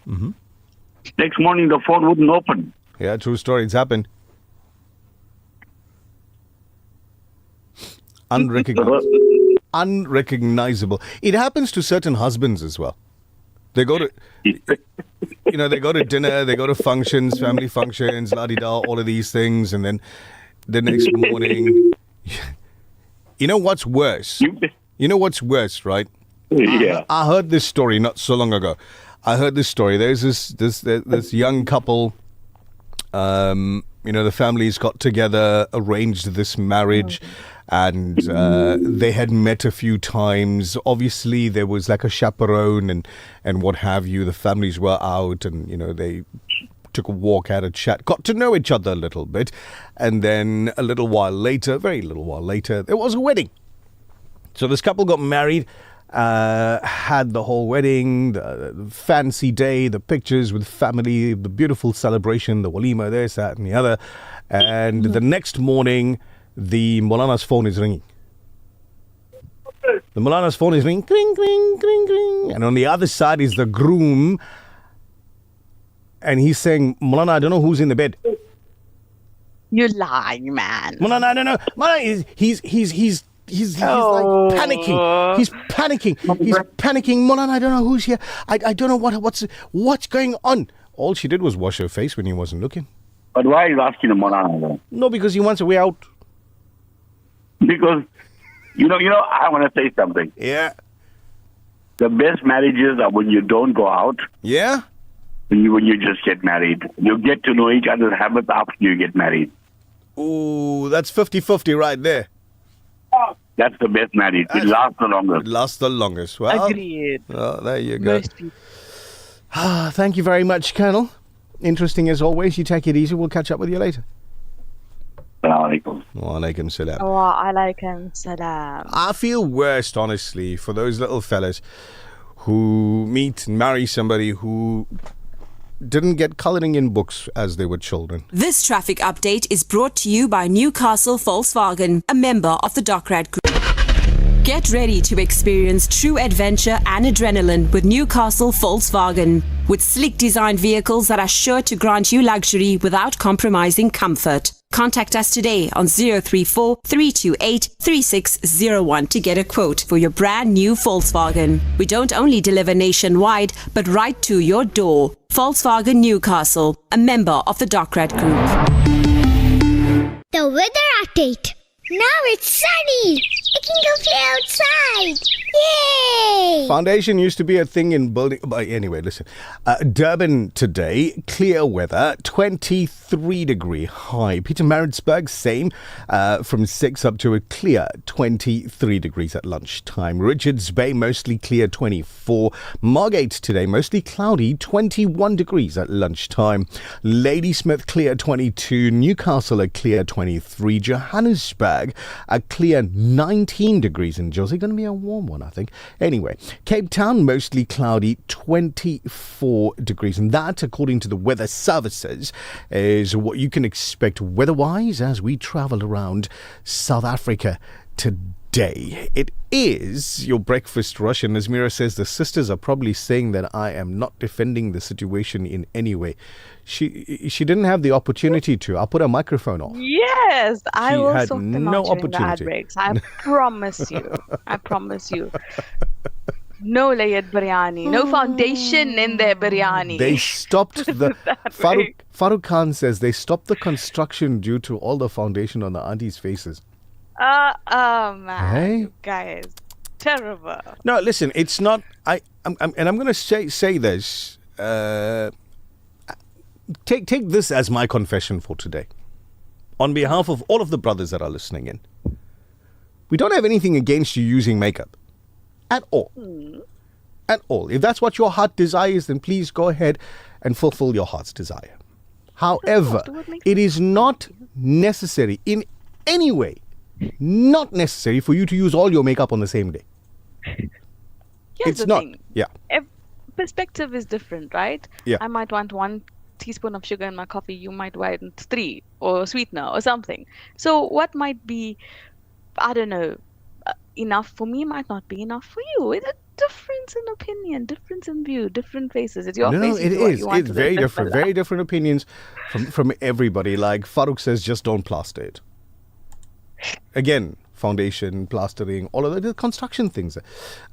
Mm-hmm. Next morning, the phone wouldn't open. Yeah, true story. It's happened. Unrecognizable. It happens to certain husbands as well. They go to, they go to dinner, they go to functions, family functions, la-di-da, all of these things, and then the next morning, you know what's worse? You know what's worse, right? Yeah. I heard this story not so long ago. I heard this story. There's this young couple. The families got together, arranged this marriage, and they had met a few times. Obviously, there was like a chaperone and what have you. The families were out, and they took a walk, had a chat, got to know each other a little bit, and then a little while later, very little while later, there was a wedding. So this couple got married. Had the whole wedding, the fancy day, the pictures with family, the beautiful celebration, the walima, this, that, and the other. And the next morning, the Molana's phone is ringing. The Molana's phone is ringing, cling, cling, cling, cling. And on the other side is the groom. And he's saying, Molana, I don't know who's in the bed. You're lying, man. Molana, I don't know. Molana, he's like panicking. He's panicking. He's panicking. Molan, I don't know who's here. I don't know what's going on. All she did was wash her face when he wasn't looking. But why are you asking him, Molan? No, because he wants a way out. Because, I want to say something. Yeah. The best marriages are when you don't go out. Yeah? When you just get married. You get to know each other's habits after you get married. Ooh, that's 50-50 right there. That's the best marriage. It lasts the longest. It lasts the longest. Well, agreed. Well, there you go. Most people. Thank you very much, Colonel. Interesting as always. You take it easy. We'll catch up with you later. Assalamualaikum. Walaikum salam. Walaikum salam. I feel worst, honestly, for those little fellas who meet and marry somebody who didn't get colouring in books as they were children. This traffic update is brought to you by Newcastle Volkswagen, a member of the Dockrad Group. Get ready to experience true adventure and adrenaline with Newcastle Volkswagen. With sleek designed vehicles that are sure to grant you luxury without compromising comfort. Contact us today on 034 328 3601 to get a quote for your brand new Volkswagen. We don't only deliver nationwide, but right to your door. Volkswagen Newcastle, a member of the Dockrad Group. The weather update. Now it's sunny. I can go play outside. Yay! Foundation used to be a thing in building. But anyway, listen. Durban today, clear weather, 23-degree high. Pietermaritzburg, same, from 6 up to a clear 23 degrees at lunchtime. Richards Bay, mostly clear, 24. Margate today, mostly cloudy, 21 degrees at lunchtime. Ladysmith, clear, 22. Newcastle, a clear 23. Johannesburg, a clear 19 degrees. And Josie, going to be a warm one, I think. Anyway, Cape Town, mostly cloudy, 24 degrees. And that, according to the weather services, is what you can expect weather-wise as we travel around South Africa today. It is your breakfast rush, and Nazmeera says the sisters are probably saying that I am not defending the situation in any way. She didn't have the opportunity to. I'll put her microphone off. Yes, I will had sort them no out during the ad opportunity. breaks. I promise you. I promise you. No layered biryani. No foundation in their biryani. They stopped the... Farooq Khan says they stopped the construction due to all the foundation on the aunties' faces. Man. Hey? You guys. Terrible. No, listen, it's not... I'm going to say this... Take this as my confession for today. On behalf of all of the brothers that are listening in, we don't have anything against you using makeup. At all. At all. If that's what your heart desires, then please go ahead and fulfill your heart's desire. However, it is not necessary in any way, not necessary for you to use all your makeup on the same day. Here's the not. thing. Yeah. Perspective is different, right? Yeah. I might want 1 teaspoon of sugar in my coffee. You might want 3 or sweetener or something. So what might be, I don't know, enough for me might not be enough for you. difference in opinion, difference in view, different faces. It's your No, face. it is what is. you want It's to very live, different. Bismillah. Very different opinions from everybody. Like Farouk says, just don't plaster it. Again, foundation, plastering, all of the construction things.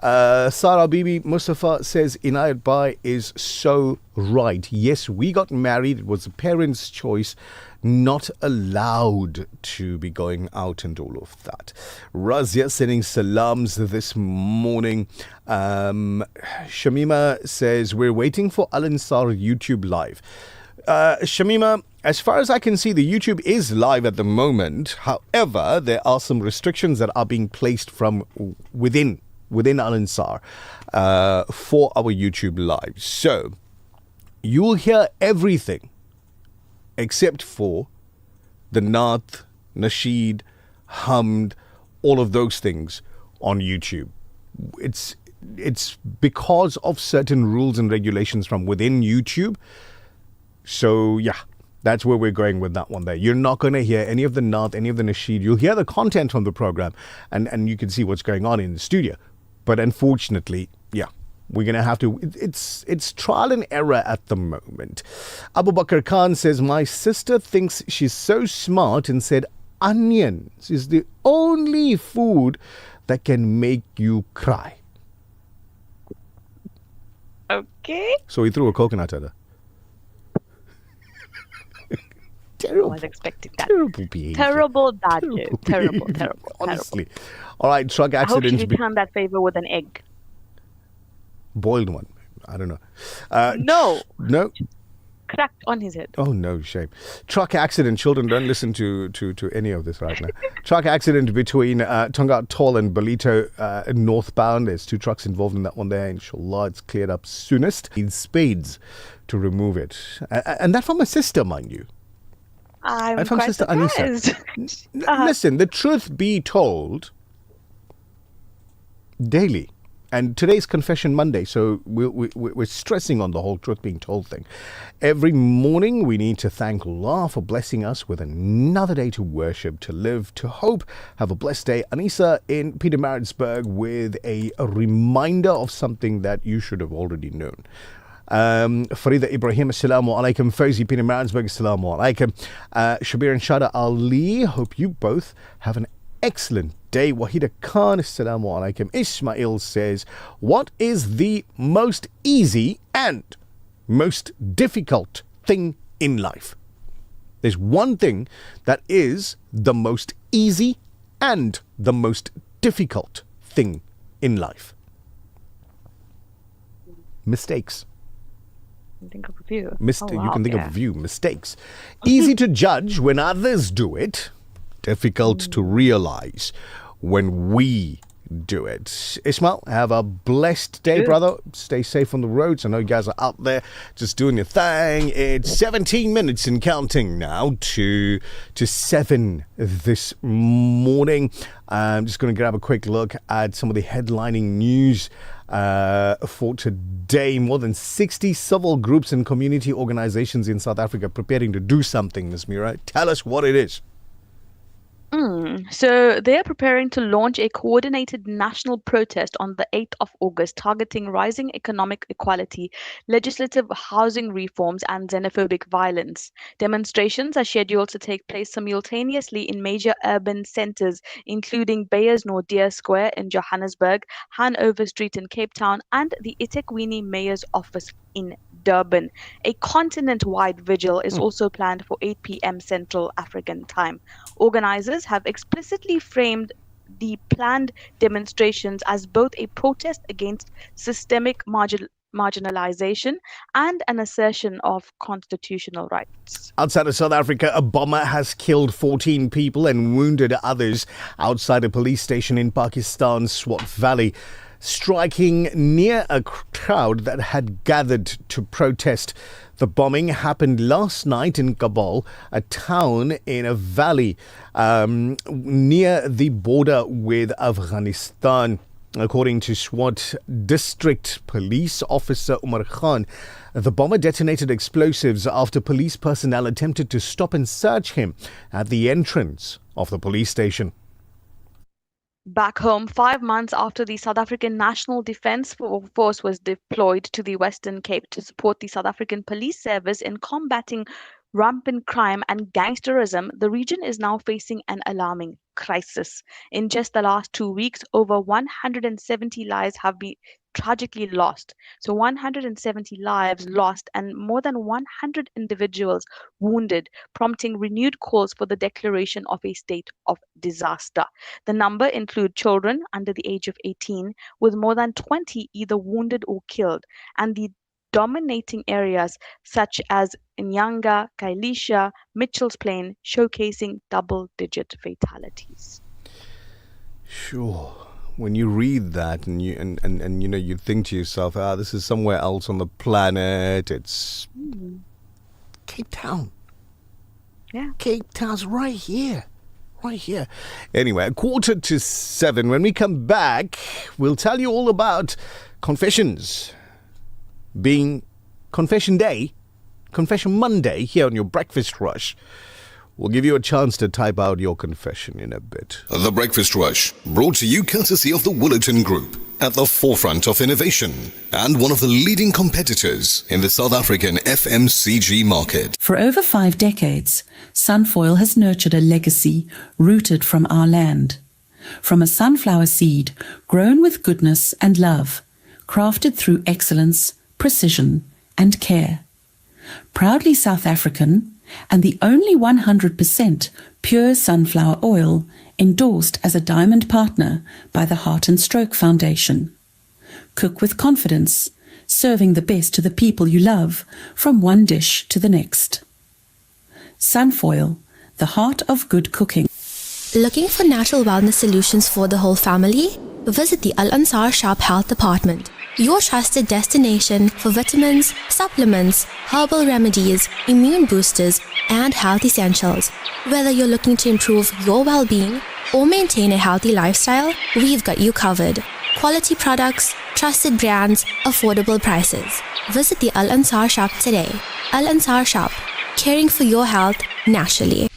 Sarah Bibi Mustafa says Inayat Bai is so right. Yes, we got married. It was the parents' choice, not allowed to be going out and all of that. Razia sending salams this morning. Shamima says we're waiting for Al Ansar YouTube live. Shamima, as far as I can see, the YouTube is live at the moment. However, there are some restrictions that are being placed from within Al Ansar for our YouTube live. So you'll hear everything except for the Naat, Nasheed, Hamd, all of those things on YouTube. It's because of certain rules and regulations from within YouTube. So, yeah, that's where we're going with that one there. You're not going to hear any of the Naat, any of the Nasheed. You'll hear the content from the program and you can see what's going on in the studio. But unfortunately, yeah, we're going to have to... It's trial and error at the moment. Abu Bakr Khan says, my sister thinks she's so smart and said onions is the only food that can make you cry. Okay. So he threw a coconut at her. I Terrible. was expecting that. Terrible behavior. Terrible dad joke. Terrible, behavior, terrible. Honestly. All right, truck I hope she accident. returned that favor with an egg. Boiled one. I don't know. No. No? Cracked on his head. Oh, no, shame. Truck accident. Children, don't listen to any of this right now. Truck accident between Tonga Toll and Belito northbound. There's 2 trucks involved in that one there. Inshallah, it's cleared up soonest. Need spades to remove it. And that from a sister, mind you. I'm And from quite Sister surprised. Anisa. Listen, the truth be told, daily. And today's Confession Monday, so we're stressing on the whole truth being told thing. Every morning we need to thank Allah for blessing us with another day to worship, to live, to hope. Have a blessed day. Anisa in Pietermaritzburg with a reminder of something that you should have already known. Farida Ibrahim, assalamu alaikum. Fauzi Pietermaritzburg, assalamu alaikum. Shabir and Shada Ali, hope you both have an excellent day. Wahida Khan, assalamu alaikum. Ismail says, what is the most easy and most difficult thing in life? There's one thing that is the most easy and the most difficult thing in life. Mistakes. Think of a few. You can think of a few mistakes. Easy to judge when others do it. Difficult to realize when we do it. Ismail, have a blessed day, brother. Stay safe on the roads. I know you guys are out there just doing your thing. It's 17 minutes and counting now to 7 this morning. I'm just going to grab a quick look at some of the headlining news for today. More than 60 civil groups and community organizations in South Africa preparing to do something, Nazmeera. Tell us what it is. So they're preparing to launch a coordinated national protest on the 8th of August, targeting rising economic equality, legislative housing reforms, and xenophobic violence. Demonstrations are scheduled to take place simultaneously in major urban centres, including Beyersnordere Square in Johannesburg, Hanover Street in Cape Town, and the eThekwini Mayor's Office in Durban. A continent-wide vigil is also planned for 8 p.m. Central African Time. Organizers have explicitly framed the planned demonstrations as both a protest against systemic marginalization and an assertion of constitutional rights. Outside of South Africa, a bomber has killed 14 people and wounded others outside a police station in Pakistan's Swat Valley, striking near a crowd that had gathered to protest. The bombing happened last night in Kabul, a town in a valley near the border with Afghanistan. According to SWAT District Police Officer Umar Khan, the bomber detonated explosives after police personnel attempted to stop and search him at the entrance of the police station. Back home, 5 months after the South African National Defence Force was deployed to the Western Cape to support the South African Police Service in combating rampant crime and gangsterism, the region is now facing an alarming crisis. In just the last 2 weeks, over 170 lives have been tragically lost. So 170 lives lost and more than 100 individuals wounded, prompting renewed calls for the declaration of a state of disaster. The number include children under the age of 18, with more than 20 either wounded or killed, and the dominating areas such as Nyanga, Kailisha, Mitchell's Plain, showcasing double-digit fatalities. Sure. When you read that and you think to yourself, this is somewhere else on the planet. It's Cape Town. Yeah. Cape Town's right here. Right here. Anyway, 6:45. When we come back, we'll tell you all about confessions. Being Confession Day, Confession Monday here on your Breakfast Rush. We'll give you a chance to type out your confession in a bit. The Breakfast Rush, brought to you courtesy of the Willerton Group, at the forefront of innovation and one of the leading competitors in the South African FMCG market. For over 5 decades, Sunfoil has nurtured a legacy rooted from our land. From a sunflower seed grown with goodness and love, crafted through excellence, precision, and care. Proudly South African, and the only 100% pure sunflower oil endorsed as a diamond partner by the Heart and Stroke Foundation. Cook with confidence, serving the best to the people you love from one dish to the next. Sunfoil, the heart of good cooking. Looking for natural wellness solutions for the whole family? Visit the Al Ansar Shop Health Department, your trusted destination for vitamins, supplements, herbal remedies, immune boosters, and health essentials. Whether you're looking to improve your well-being or maintain a healthy lifestyle, we've got you covered. Quality products, trusted brands, affordable prices. Visit the Al Ansar Shop today. Al Ansar Shop, caring for your health naturally.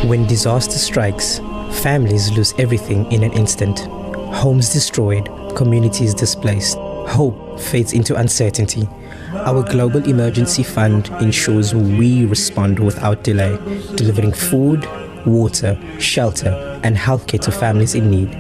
When disaster strikes, families lose everything in an instant. Homes destroyed, communities displaced. Hope fades into uncertainty. Our Global Emergency Fund ensures we respond without delay, delivering food, water, shelter, and healthcare to families in need.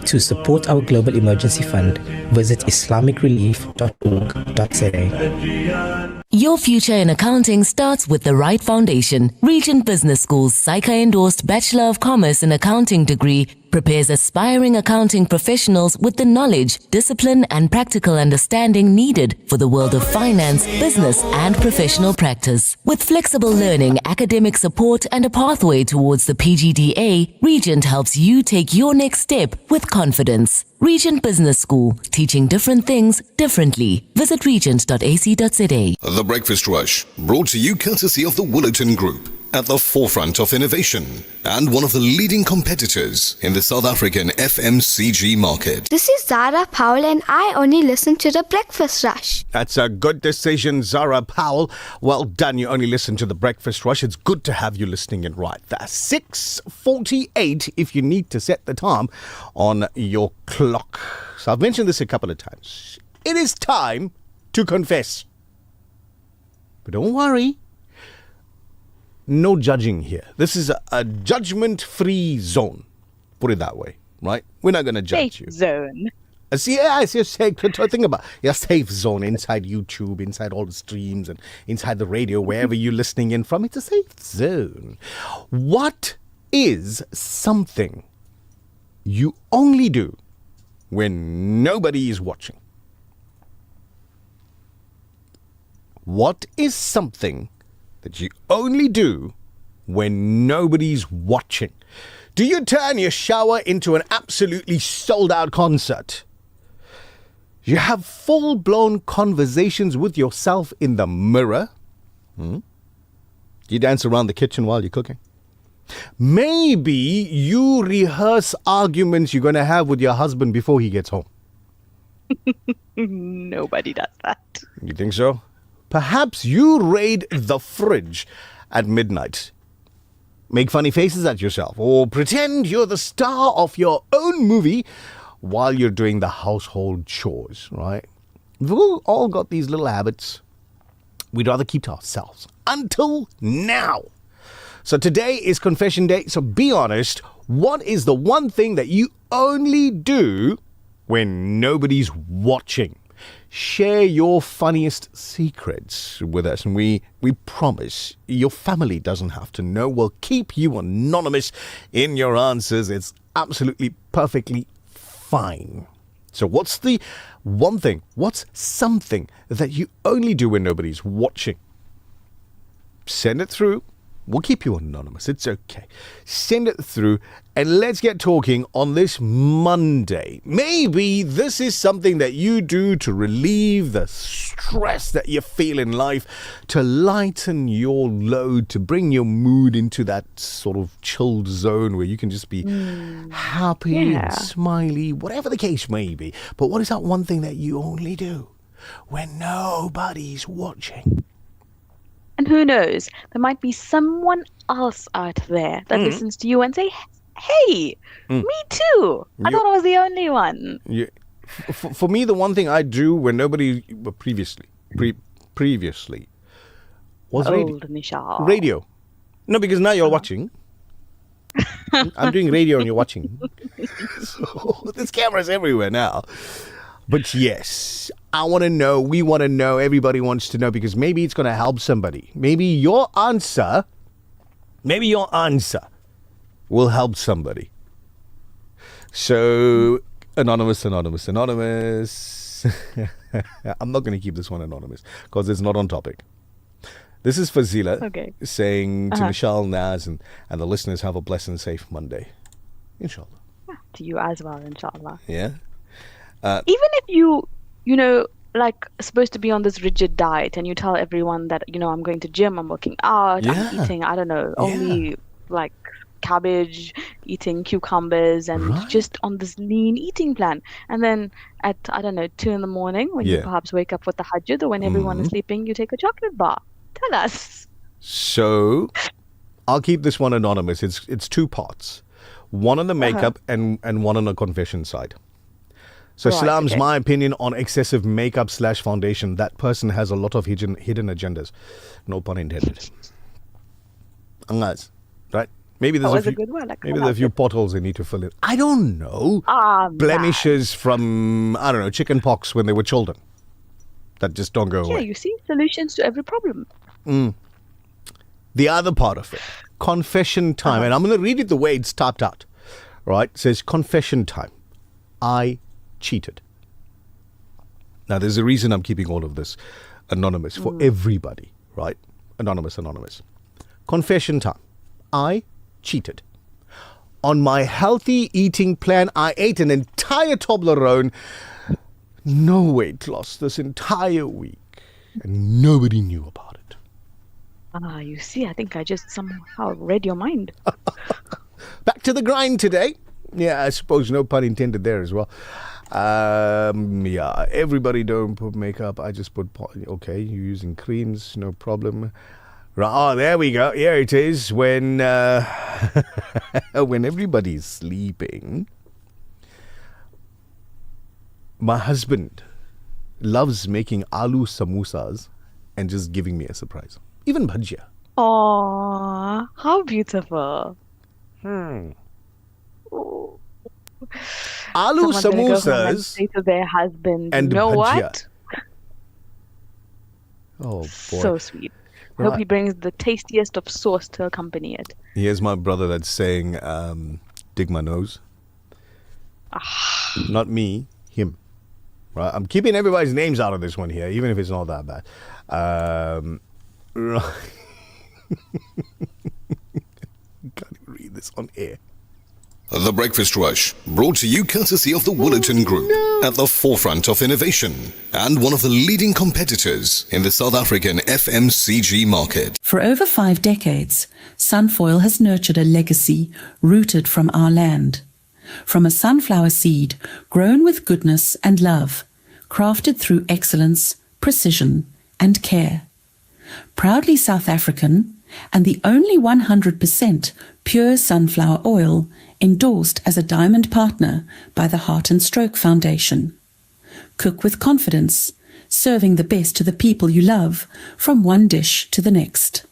To support our Global Emergency Fund, visit islamicrelief.org.za. Your future in accounting starts with the right foundation. Regent Business School's SAICA-endorsed Bachelor of Commerce in Accounting degree prepares aspiring accounting professionals with the knowledge, discipline, and practical understanding needed for the world of finance, business, and professional practice. With flexible learning, academic support, and a pathway towards the PGDA, Regent helps you take your next step with confidence. Regent Business School, teaching different things differently. Visit regent.ac.za. The Breakfast Rush, brought to you courtesy of the Willerton Group, at the forefront of innovation and one of the leading competitors in the South African FMCG market. This is Zara Powell and I only listen to the Breakfast Rush. That's a good decision, Zara Powell. Well done, you only listen to the Breakfast Rush. It's good to have you listening in right there. 6:48 if you need to set the time on your clock. So I've mentioned this a couple of times. It is time to confess. But don't worry. No judging here. This is a judgment-free zone. Put it that way, right? We're not going to judge you. Safe zone. Yes, you're safe. Think about your safe zone inside YouTube, inside all the streams, and inside the radio, wherever you're listening in from. It's a safe zone. What is something you only do when nobody is watching? What is something that you only do when nobody's watching? Do you turn your shower into an absolutely sold-out concert? You have full-blown conversations with yourself in the mirror? Do you dance around the kitchen while you're cooking? Maybe you rehearse arguments you're going to have with your husband before he gets home. Nobody does that. You think so? Perhaps you raid the fridge at midnight. make funny faces at yourself, or pretend you're the star of your own movie while you're doing the household chores, right? We've all got these little habits we'd rather keep to ourselves. Until now. So today is confession day, so be honest. What is the one thing that you only do when nobody's watching? Share your funniest secrets with us, and we promise your family doesn't have to know. We'll keep you anonymous in your answers. It's absolutely perfectly fine. So what's the one thing, what's something that you only do when nobody's watching? Send it through. We'll keep you anonymous. It's okay. Send it through and let's get talking on this Monday. Maybe this is something that you do to relieve the stress that you feel in life, to lighten your load, to bring your mood into that sort of chilled zone where you can just be happy and smiley, whatever the case may be. But what is that one thing that you only do when nobody's watching? And who knows, there might be someone else out there that listens to you and say, hey, me too. I thought I was the only one. Yeah. For me, the one thing I do when nobody, previously, was radio. Nichal. Radio. No, because now you're watching. I'm doing radio and you're watching. So there's cameras everywhere now. But yes, I want to know, we want to know, everybody wants to know, because maybe it's going to help somebody. Maybe your answer will help somebody. So, anonymous. I'm not going to keep this one anonymous because it's not on topic. This is Fazila saying to Nichal, Naz, and the listeners, have a blessed and safe Monday. Inshallah. To you as well, inshallah. Yeah. Even if you like supposed to be on this rigid diet and you tell everyone that, I'm going to gym, I'm working out, I'm eating, I don't know, only like cabbage, eating cucumbers and just on this lean eating plan. And then at, 2 in the morning when you perhaps wake up with the hajjud or when everyone is sleeping, you take a chocolate bar. Tell us. So I'll keep this one anonymous. It's two parts. One on the makeup and one on the confession side. So Salam's my opinion on excessive makeup / foundation. That person has a lot of hidden agendas. No pun intended. Angas, right? Maybe there's there's a few potholes they need to fill in. I don't know. Blemishes from, chicken pox when they were children. That just don't go away. Yeah, you see, solutions to every problem. The other part of it, confession time. And I'm going to read it the way it's typed out. Right? It says, confession time. I cheated. Now, there's a reason I'm keeping all of this anonymous for everybody, right? Anonymous. Confession time. I cheated. On my healthy eating plan, I ate an entire Toblerone. No weight loss this entire week. And nobody knew about it. You see, I think I just somehow read your mind. Back to the grind today. Yeah, I suppose no pun intended there as well. Everybody don't put makeup. I just put, you're using creams, no problem. Oh, there we go. Here it is. When when everybody's sleeping, my husband loves making aloo samosas and just giving me a surprise. Even bhajia. Aww, how beautiful. Aloo samosas say to their husband, and you know bhajia. What? Oh boy, so sweet. I hope he brings the tastiest of sauce to accompany it. Here's my brother that's saying, dig my nose. Not me, him. Right? I'm keeping everybody's names out of this one here, even if it's not that bad. Can't even read this on air. The Breakfast Rush, brought to you courtesy of the Woolerton Group, at the forefront of innovation and one of the leading competitors in the South African FMCG market. For over 5 decades, Sunfoil has nurtured a legacy rooted from our land. From a sunflower seed grown with goodness and love, crafted through excellence, precision and care. Proudly South African, and the only 100% pure sunflower oil endorsed as a diamond partner by the Heart and Stroke Foundation. Cook with confidence, serving the best to the people you love from one dish to the next.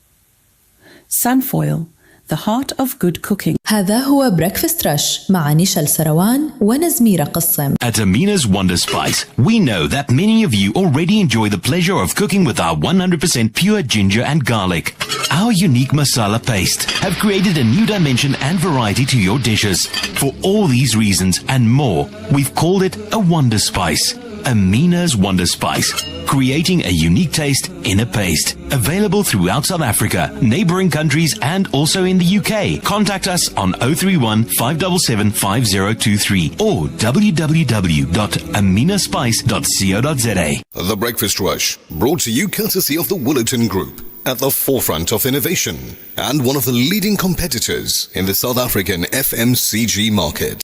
Sunfoil, the heart of good cooking. هذا هو بريكفاست رش مع نيشال سروان ونزميرة قسم. At Amina's Wonder Spice, we know that many of you already enjoy the pleasure of cooking with our 100% pure ginger and garlic. Our unique masala paste have created a new dimension and variety to your dishes. For all these reasons and more, we've called it a Wonder Spice. Amina's Wonder Spice, creating a unique taste in a paste. Available throughout South Africa, neighboring countries and also in the UK. Contact us on 031 577 5023 or www.aminaspice.co.za. The Breakfast Rush, brought to you courtesy of the Woolerton Group, at the forefront of innovation and one of the leading competitors in the South African FMCG market.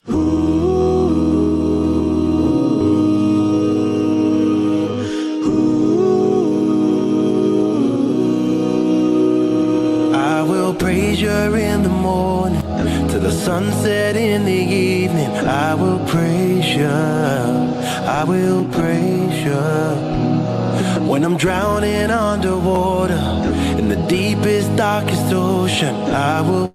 Praise you in the morning, to the sunset in the evening. I will praise you, I will praise you. When I'm drowning underwater, in the deepest, darkest ocean, I will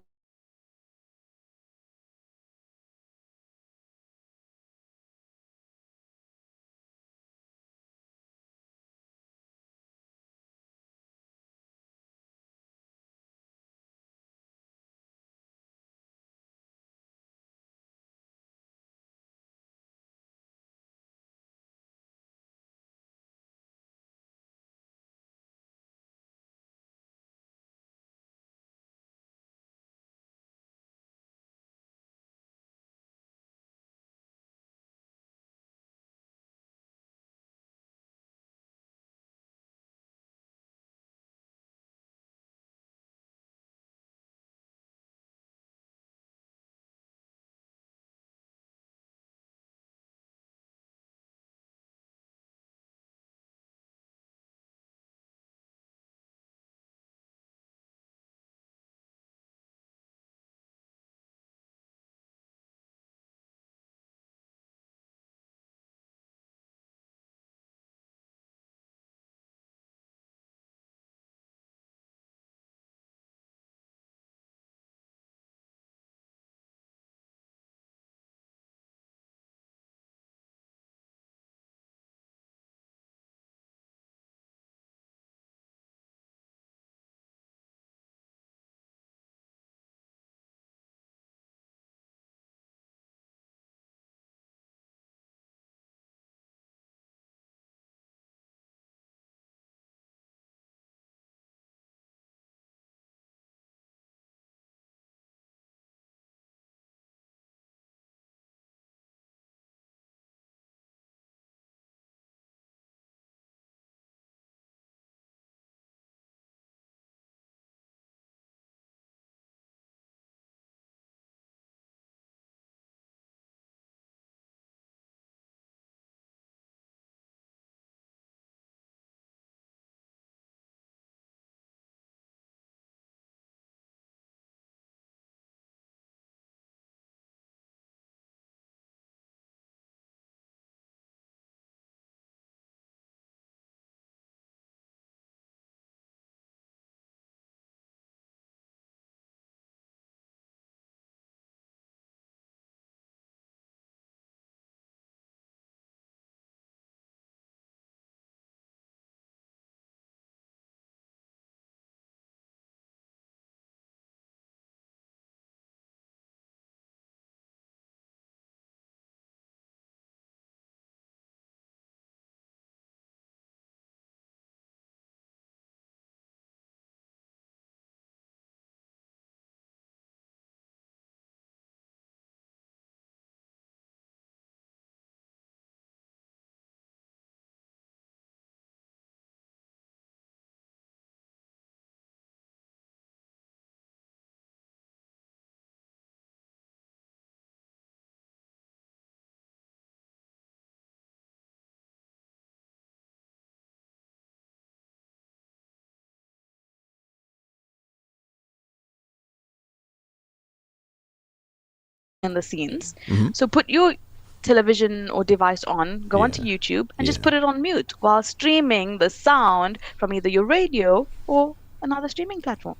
the scenes. So put your television or device on, go onto YouTube and just put it on mute while streaming the sound from either your radio or another streaming platform.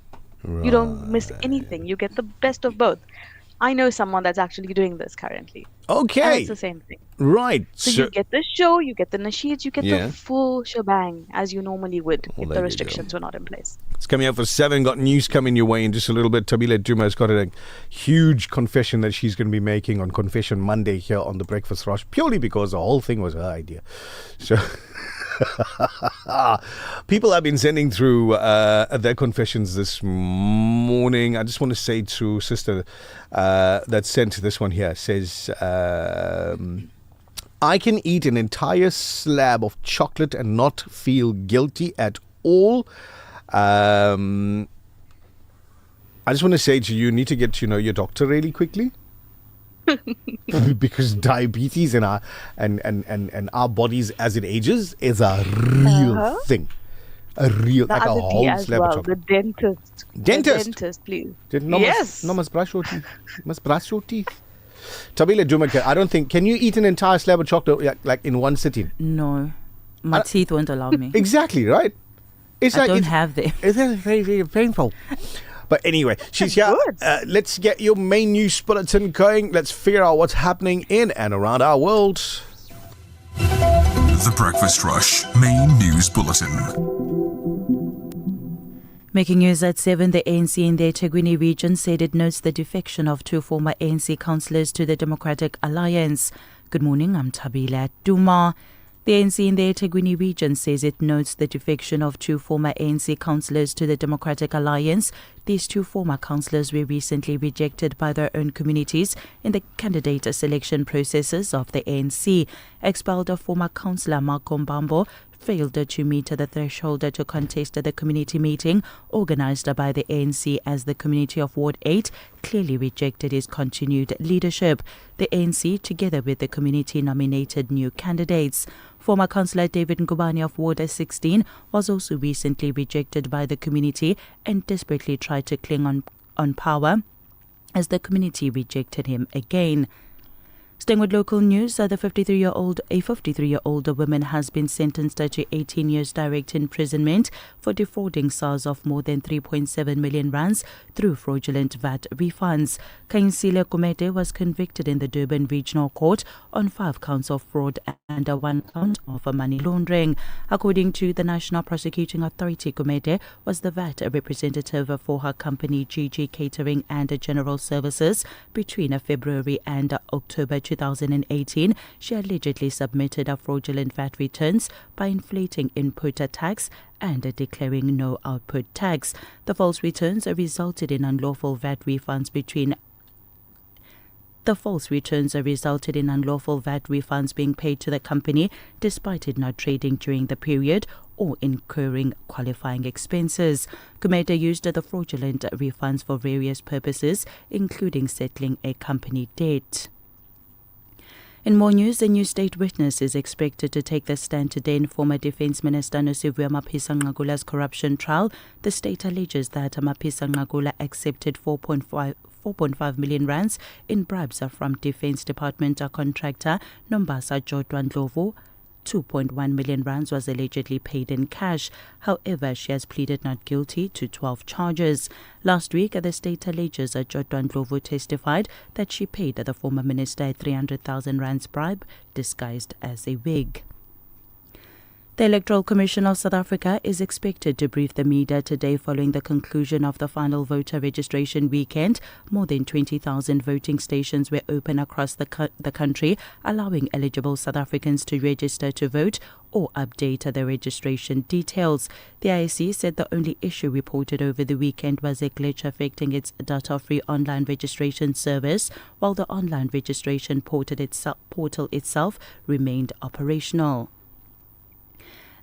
You don't miss anything. You get the best of both. I know someone that's actually doing this currently. Okay. And it's the same thing. Right. So you get the show, you get the nasheeds, you get Yeah. the full shebang as you normally would if there the you restrictions were not in place. It's coming up for 7. Got news coming your way in just a little bit. Thabile Duma has got a huge confession that she's going to be making on Confession Monday here on the Breakfast Rush, purely because the whole thing was her idea. So people have been sending through their confessions this morning. I just want to say to sister that sent this one here, says, I can eat an entire slab of chocolate and not feel guilty at all. I just want to say to you, you need to get to know your doctor really quickly. Because diabetes in our and our bodies as it ages is a real thing. A real, The like a other whole D as slab of well, chocolate. the dentist. Dentist? The dentist, please. Yes. No must brush your teeth. Must brush your teeth. Thabile Duma, I don't think, can you eat an entire slab of chocolate like in one sitting? No. My teeth won't allow me. Exactly, right? I don't have them. It's very, very painful. But anyway, she's here. Let's get your main news bulletin going. Let's figure out what's happening in and around our world. The Breakfast Rush Main News Bulletin. Making news at 7, the ANC in the eThekwini region said it notes the defection of 2 former ANC councillors to the Democratic Alliance. Good morning, I'm Thabile Duma. The ANC in the eThekwini region says it notes the defection of 2 former ANC councillors to the Democratic Alliance. These 2 former councillors were recently rejected by their own communities in the candidate selection processes of the ANC. Expelled former councillor Marco Mbambo failed to meet the threshold to contest the community meeting organised by the ANC as the community of Ward 8 clearly rejected his continued leadership. The ANC, together with the community, nominated new candidates. Former councillor David Ngubane of Ward 16 was also recently rejected by the community and desperately tried to cling on power as the community rejected him again. Staying with local news, a 53-year-old woman has been sentenced to 18 years direct imprisonment for defrauding SARS of more than 3.7 million rands through fraudulent VAT refunds. Kainsile Kumete was convicted in the Durban Regional Court on 5 counts of fraud and 1 count of money laundering. According to the National Prosecuting Authority, Kumete was the VAT representative for her company GG Catering and General Services between February and October 2018. She allegedly submitted fraudulent VAT returns by inflating input tax and declaring no output tax. The false returns resulted in unlawful VAT refunds being paid to the company despite it not trading during the period or incurring qualifying expenses. Kumete used the fraudulent refunds for various purposes, including settling a company debt. In more news, a new state witness is expected to take the stand today in former Defence Minister Nosiviwe Mapisa-Nqakula's corruption trial. The state alleges that Mapisa-Nqakula accepted 4.5 million rands in bribes from Defence Department contractor Nombasa Jodwa Ndlovu. 2.1 million rands was allegedly paid in cash. However, she has pleaded not guilty to 12 charges. Last week, the state alleges Jodwa Ndlovu testified that she paid the former minister a 300,000 rands bribe disguised as a wig. The Electoral Commission of South Africa is expected to brief the media today following the conclusion of the final voter registration weekend. More than 20,000 voting stations were open across the country, allowing eligible South Africans to register to vote or update their registration details. The IEC said the only issue reported over the weekend was a glitch affecting its data-free online registration service, while the online registration portal itself remained operational.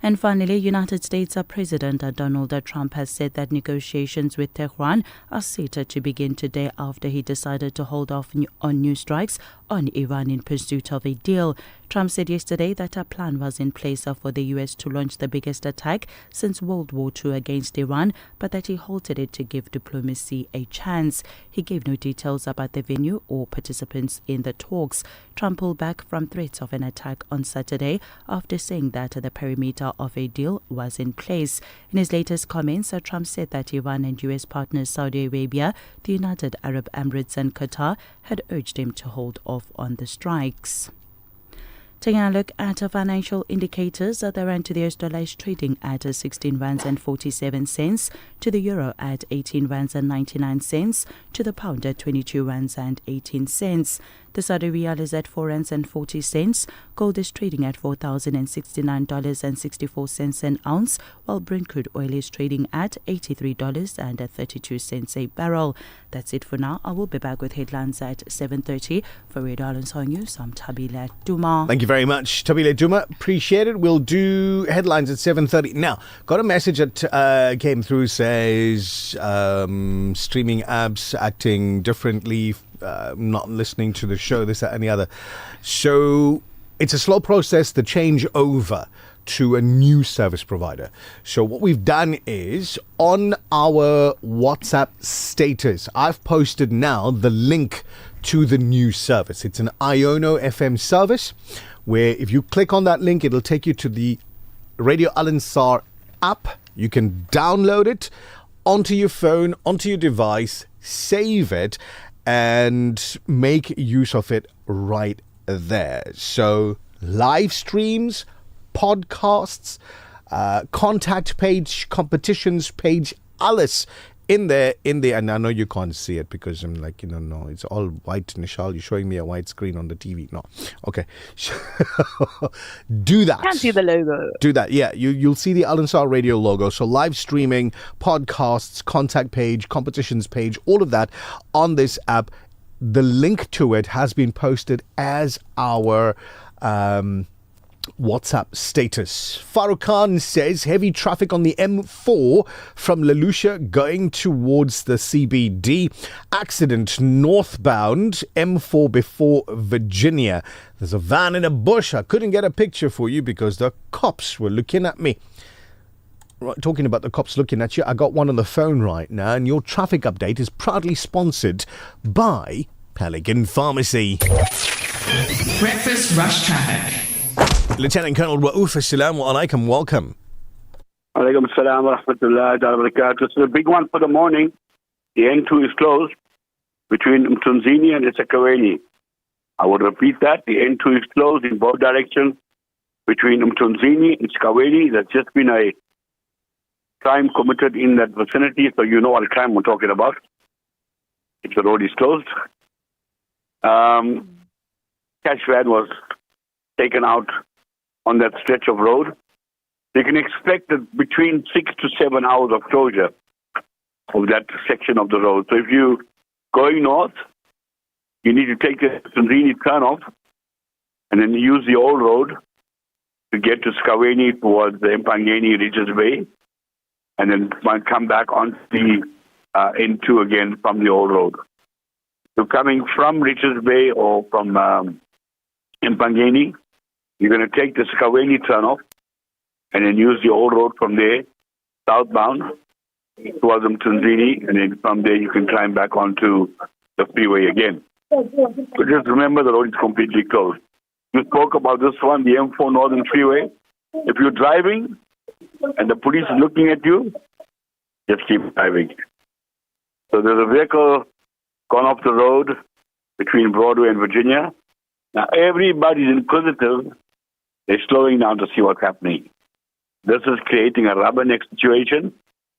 And finally, United States President Donald Trump has said that negotiations with Tehran are set to begin today after he decided to hold off on new strikes on Iran in pursuit of a deal. Trump said yesterday that a plan was in place for the US to launch the biggest attack since World War II against Iran, but that he halted it to give diplomacy a chance. He gave no details about the venue or participants in the talks. Trump pulled back from threats of an attack on Saturday after saying that the perimeter of a deal was in place. In his latest comments, Trump said that Iran and US partners Saudi Arabia, the United Arab Emirates and Qatar had urged him to hold off on the strikes. Taking a look at financial indicators, the rand to the US dollar is trading at 16 rands and 47 cents, to the euro at 18 rands and 99 cents, to the pound at 22 rands and 18 cents. The Saudi riyal is at 4 rands and 40 cents. Gold is trading at $4,069.64 an ounce, while Brent crude oil is trading at $83.32 a barrel. That's it for now. I will be back with headlines at 7:30. For Radio Al-Ansar News, I'm Thabile Duma. Thank you very much, Thabile Duma. Appreciate it. We'll do headlines at 7:30. Now, got a message that came through, says streaming apps acting differently, not listening to the show, this, that, and the other. So it's a slow process to change over to a new service provider. So what we've done is, on our WhatsApp status, I've posted now the link to the new service. It's an Iono FM service where if you click on that link, it'll take you to the Radio Al-Ansar app. You can download it onto your phone, onto your device, save it, and make use of it right there. So live streams, podcasts, contact page, competitions page, alles in there. And I know you can't see it because I'm like, no, it's all white. Nichal, you're showing me a white screen on the TV. No. Okay. Do that. Can't see the logo. Do that. Yeah. You'll see the Al-Ansar Radio logo. So live streaming, podcasts, contact page, competitions page, all of that on this app. The link to it has been posted as our WhatsApp status. Farouk Khan says heavy traffic on the M4 from Lelusha going towards the CBD. Accident northbound M4 before Virginia. There's a van in a bush. I couldn't get a picture for you because the cops were looking at me. Right, talking about the cops looking at you, I got one on the phone right now, and your traffic update is proudly sponsored by Pelican Pharmacy. Breakfast rush traffic. Lieutenant Colonel Raouf, assalamu alaikum, welcome. Alaikum salam wa rahmatullahi wa barakatuh. So the big one for the morning, the N2 is closed between Mtunzini and Isakaweni. I would repeat that, the N2 is closed in both directions between Mtunzini and Isakaweni. There's just been a crime committed in that vicinity, so you know what crime we're talking about. If the road is closed. Cash van was taken out on that stretch of road. You can expect that between 6 to 7 hours of closure of that section of the road. So if you're going north, you need to take the Tanzini turn off and then use the old road to get to Skaweni towards the Mpangeni Regis Bay, and then come back on the N2 again from the old road. So coming from Regis Bay or from Mpangeni, you're going to take the Skaweni turn-off and then use the old road from there, southbound, towards Mtunzini, and then from there you can climb back onto the freeway again. So just remember the road is completely closed. You spoke about this one, the M4 Northern Freeway. If you're driving and the police is looking at you, just keep driving. So there's a vehicle gone off the road between Broadway and Virginia. Now everybody's inquisitive. They're slowing down to see what's happening. This is creating a rubberneck situation,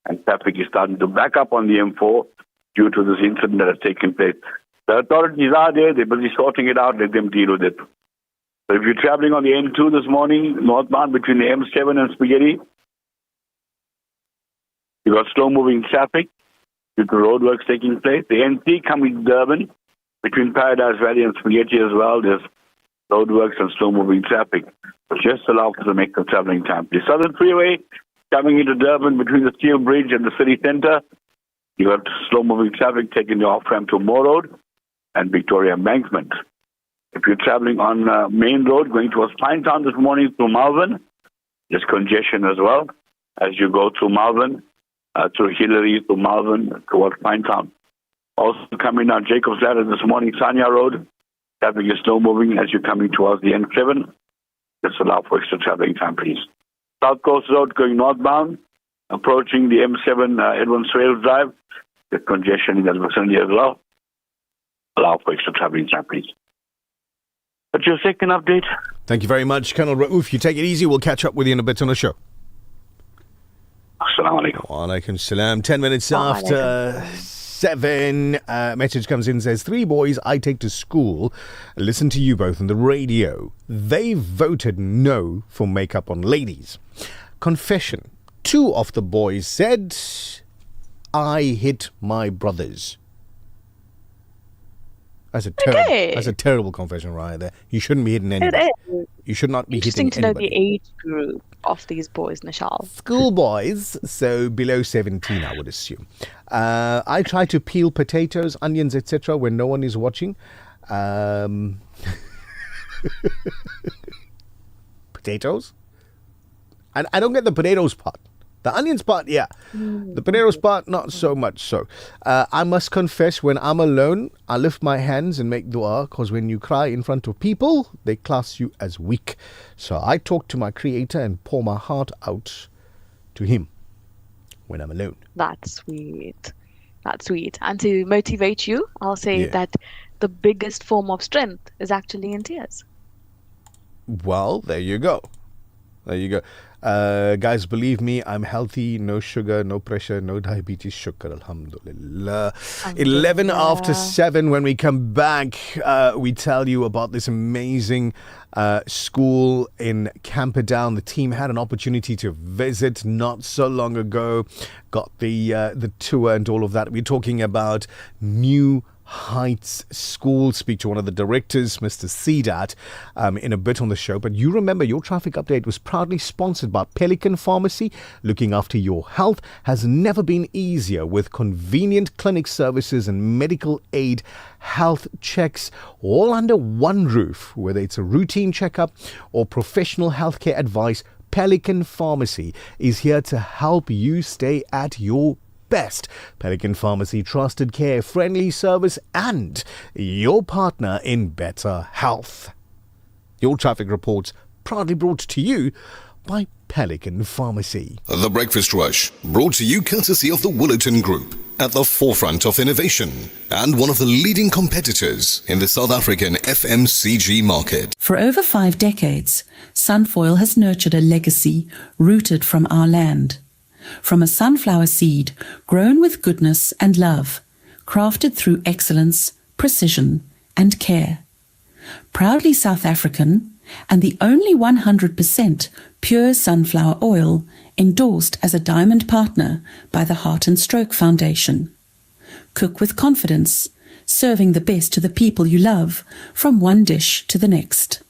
and traffic is starting to back up on the M4 due to this incident that has taken place. The authorities are there. They're busy sorting it out. Let them deal with it. So if you're traveling on the N2 this morning, northbound between the M7 and Spaghetti, you've got slow-moving traffic due to roadworks taking place. The N3 coming to Durban, between Paradise Valley and Spaghetti as well, there's roadworks and slow-moving traffic. Just allow for some extra traveling time. The Southern Freeway coming into Durban between the Steel Bridge and the city centre, you got slow-moving traffic taking the off-ramp to Moore Road and Victoria Embankment. If you're traveling on Main Road going towards Pinetown this morning through Malvern, there's congestion as well as you go through Malvern, through Hillary, through Malvern, towards Pinetown. Also coming down Jacob's Ladder this morning, Sanya Road, traffic is still moving as you're coming towards the N7. Just allow for extra traveling time, please. South Coast Road going northbound, approaching the M7 Edwin Swales Drive. There's congestion in that vicinity as well. Allow for extra traveling time, please. That's your second update. Thank you very much, Colonel Raouf. You take it easy. We'll catch up with you in a bit on the show. Assalamu alaikum. Wa alaikum salam. 10 minutes after 7. Message comes in, says, 3 boys I take to school listen to you both on the radio. They voted no for makeup on ladies. Confession. 2 of the boys said, I hit my brothers. That's a terrible confession right there. You shouldn't be hitting anyone. It is. You should not be hitting Interesting to know anybody. the age group of these boys, Nichal. Schoolboys, so below 17, I would assume. I try to peel potatoes, onions, etc. when no one is watching. Potatoes? And I don't get the potatoes part. The onions part, yeah. The potatoes part, not so much so. I must confess, when I'm alone, I lift my hands and make dua, because when you cry in front of people, they class you as weak. So I talk to my Creator and pour my heart out to Him when I'm alone. That's sweet. That's sweet. And to motivate you, I'll say that the biggest form of strength is actually in tears. Well, there you go. There you go. Guys, believe me, I'm healthy, no sugar, no pressure, no diabetes. Shukr, alhamdulillah. 11 after 7. When we come back, we tell you about this amazing school in Camperdown. The team had an opportunity to visit not so long ago. Got the tour and all of that. We're talking about New Heights School. Speak to one of the directors, Mr. Sedat, in a bit on the show. But you remember, your traffic update was proudly sponsored by Pelican Pharmacy. Looking after your health has never been easier, with convenient clinic services and medical aid health checks all under one roof. Whether it's a routine checkup or professional healthcare advice, Pelican Pharmacy is here to help you stay at your best. Pelican Pharmacy, trusted care, friendly service, and your partner in better health. Your traffic reports proudly brought to you by Pelican Pharmacy. The Breakfast Rush, brought to you courtesy of the Woolerton Group, at the forefront of innovation and one of the leading competitors in the South African FMCG market. For over 5 decades, Sunfoil has nurtured a legacy rooted from our land. From a sunflower seed grown with goodness and love, crafted through excellence, precision, and care. Proudly South African, and the only 100% pure sunflower oil endorsed as a diamond partner by the Heart and Stroke Foundation. Cook with confidence, serving the best to the people you love, from one dish to the next.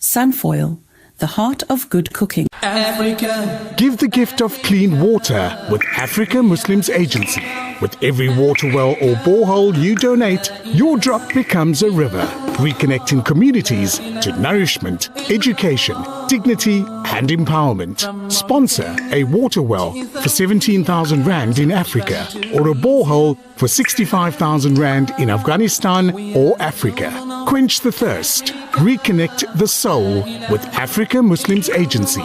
Sunfoil, the heart of good cooking. Africa. Give the gift of clean water with Africa Muslims Agency. With every water well or borehole you donate, your drop becomes a river, reconnecting communities to nourishment, education, dignity and empowerment. Sponsor a water well for 17,000 Rand in Africa, or a borehole for 65,000 Rand in Afghanistan or Africa. Quench the thirst. Reconnect the soul with Africa Muslims Agency.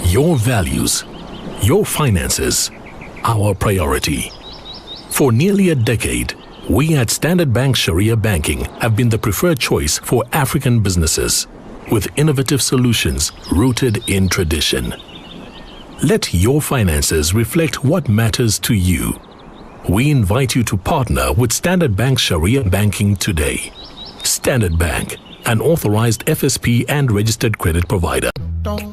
Your values, your finances, our priority. For nearly a decade, we at Standard Bank Sharia Banking have been the preferred choice for African businesses, with innovative solutions rooted in tradition. Let your finances reflect what matters to you. We invite you to partner with Standard Bank Sharia Banking today. Standard Bank, an authorized FSP and registered credit provider.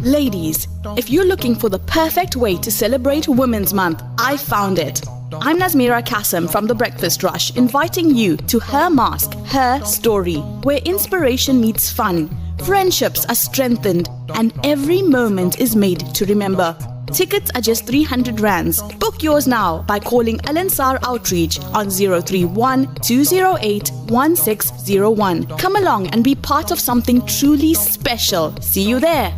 Ladies, if you're looking for the perfect way to celebrate Women's Month, I found it. I'm Nazmeera Cassim from The Breakfast Rush, inviting you to Her Mask, Her Story, where inspiration meets fun, friendships are strengthened, and every moment is made to remember. Tickets are just 300 rands. Book yours now by calling Al Ansar Outreach on 031 208 1601. Come along and be part of something truly special. See you there.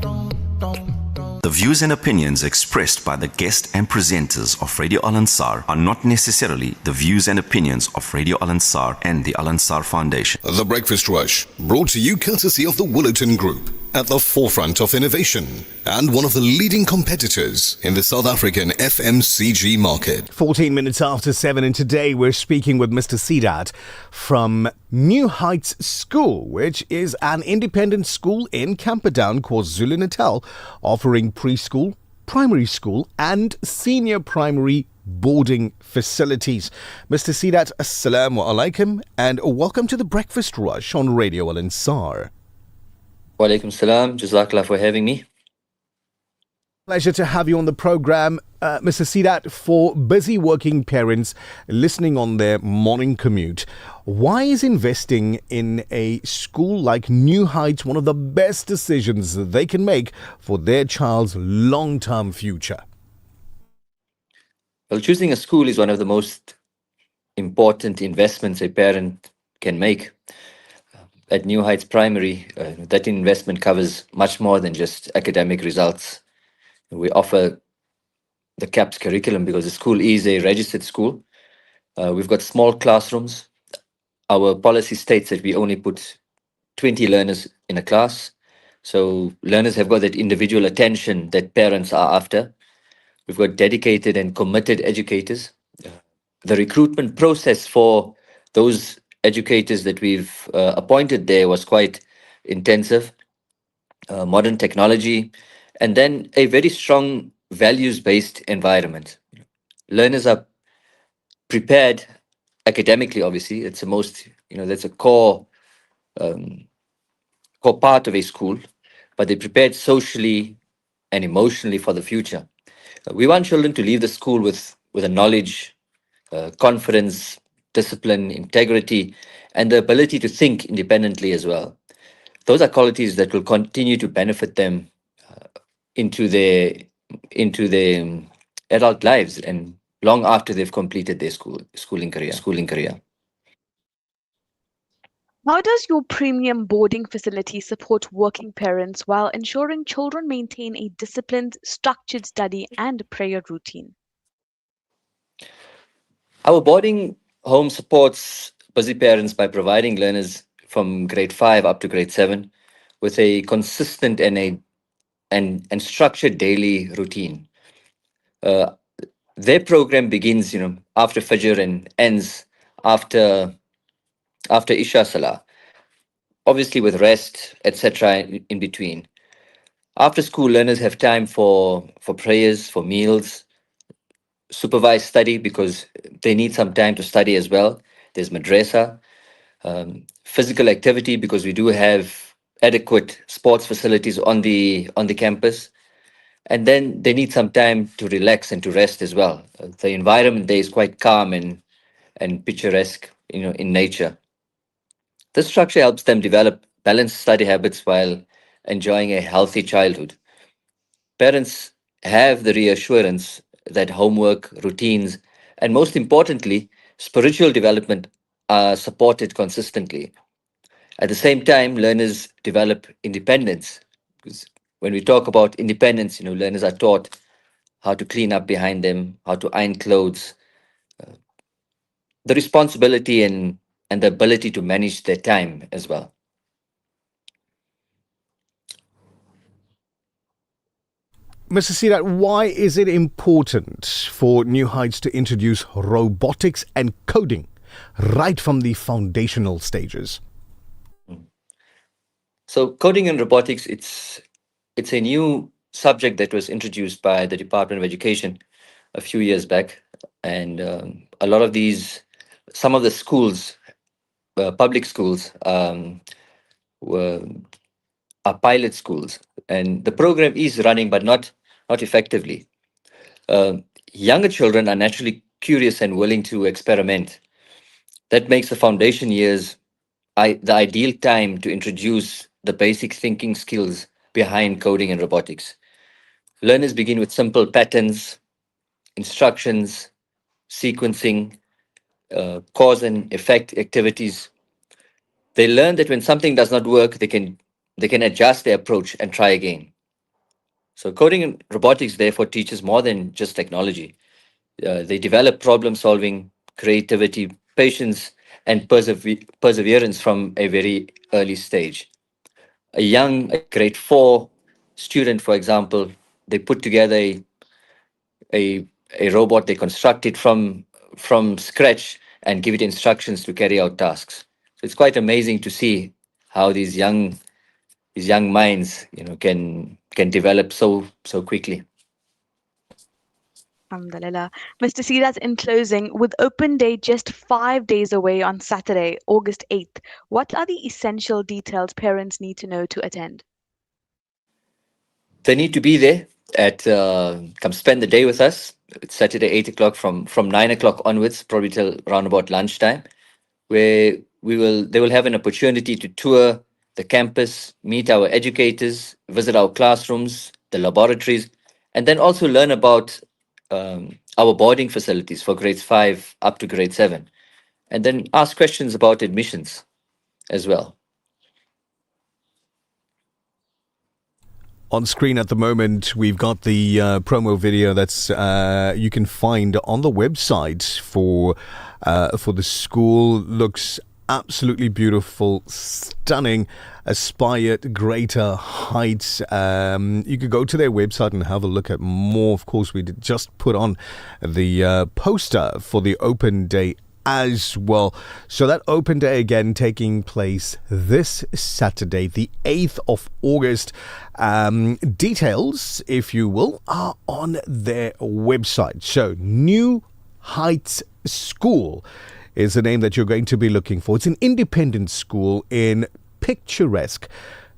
The views and opinions expressed by the guest and presenters of Radio Al Ansar are not necessarily the views and opinions of Radio Al Ansar and the Al Ansar Foundation. The Breakfast Rush, brought to you courtesy of the Woolerton Group, at the forefront of innovation and one of the leading competitors in the South African FMCG market. 14 minutes after 7, and today we're speaking with Mr. Sidat from New Heights School, which is an independent school in Camperdown, KwaZulu-Natal, offering preschool, primary school and senior primary boarding facilities. Mr. Sidat, assalamu alaikum and welcome to the Breakfast Rush on Radio Al Ansar. Wa alaikum salam. Jazakallah for having me. Pleasure to have you on the program, Mr. Sidat. For busy working parents listening on their morning commute, why is investing in a school like New Heights one of the best decisions that they can make for their child's long-term future? Well, choosing a school is one of the most important investments a parent can make. At New Heights Primary, that investment covers much more than just academic results. We offer the CAPS curriculum because the school is a registered school. We've got small classrooms. Our policy states that we only put 20 learners in a class. So learners have got that individual attention that parents are after. We've got dedicated and committed educators. The recruitment process for those educators that we've appointed there was quite intensive. Modern technology, and then a very strong values-based environment. Learners are prepared academically, obviously. It's the most, that's a core part of a school, but they're prepared socially and emotionally for the future. We want children to leave the school with a knowledge, confidence, discipline, integrity, and the ability to think independently as well. Those are qualities that will continue to benefit them into their adult lives and long after they've completed their schooling career. How does your premium boarding facility support working parents while ensuring children maintain a disciplined, structured study and prayer routine? Our boarding home supports busy parents by providing learners from grade 5 up to grade 7 with a consistent and structured daily routine. Their program begins, after Fajr and ends after Isha Salah, obviously with rest, etc. in between. After school, learners have time for prayers, for meals, supervised study because they need some time to study as well. There's madrasa, physical activity because we do have adequate sports facilities on the campus. And then they need some time to relax and to rest as well. The environment there is quite calm and picturesque, in nature. This structure helps them develop balanced study habits while enjoying a healthy childhood. Parents have the reassurance that homework, routines, and most importantly, spiritual development are supported consistently. At the same time, learners develop independence. Because when we talk about independence, learners are taught how to clean up behind them, how to iron clothes, the responsibility and the ability to manage their time as well. Mr. Sidat, why is it important for New Heights to introduce robotics and coding right from the foundational stages? So coding and robotics, it's a new subject that was introduced by the Department of Education a few years back. And a lot of some of the schools, public schools, are pilot schools. And the program is running, but not effectively. Younger children are naturally curious and willing to experiment. That makes the foundation years the ideal time to introduce the basic thinking skills behind coding and robotics. Learners begin with simple patterns, instructions, sequencing, cause and effect activities. They learn that when something does not work, they can adjust their approach and try again. So coding and robotics therefore teaches more than just technology. They develop problem solving, creativity, patience, and perseverance from a very early stage. A young grade 4 student, for example, they put together a robot, they construct it from scratch and give it instructions to carry out tasks. So it's quite amazing to see how these young minds, can develop so quickly. Alhamdulillah. Mr. Sirat, in closing, with Open Day just 5 days away on Saturday, August 8th, what are the essential details parents need to know to attend? They need to be there come spend the day with us. It's Saturday, 8 o'clock from 9 o'clock onwards, probably till around about lunchtime, where they will have an opportunity to tour the campus, meet our educators, visit our classrooms, the laboratories, and then also learn about our boarding facilities for grades 5 up to grade 7, and then ask questions about admissions as well. On screen at the moment, we've got the promo video that's you can find on the website for the school. Looks absolutely beautiful, stunning, aspired greater heights. You could go to their website and have a look at more. Of course, we did just put on the poster for the Open Day as well. So that Open Day again taking place this Saturday, the 8th of August. Details, if you will, are on their website. So New Heights School is the name that you're going to be looking for. It's an independent school in picturesque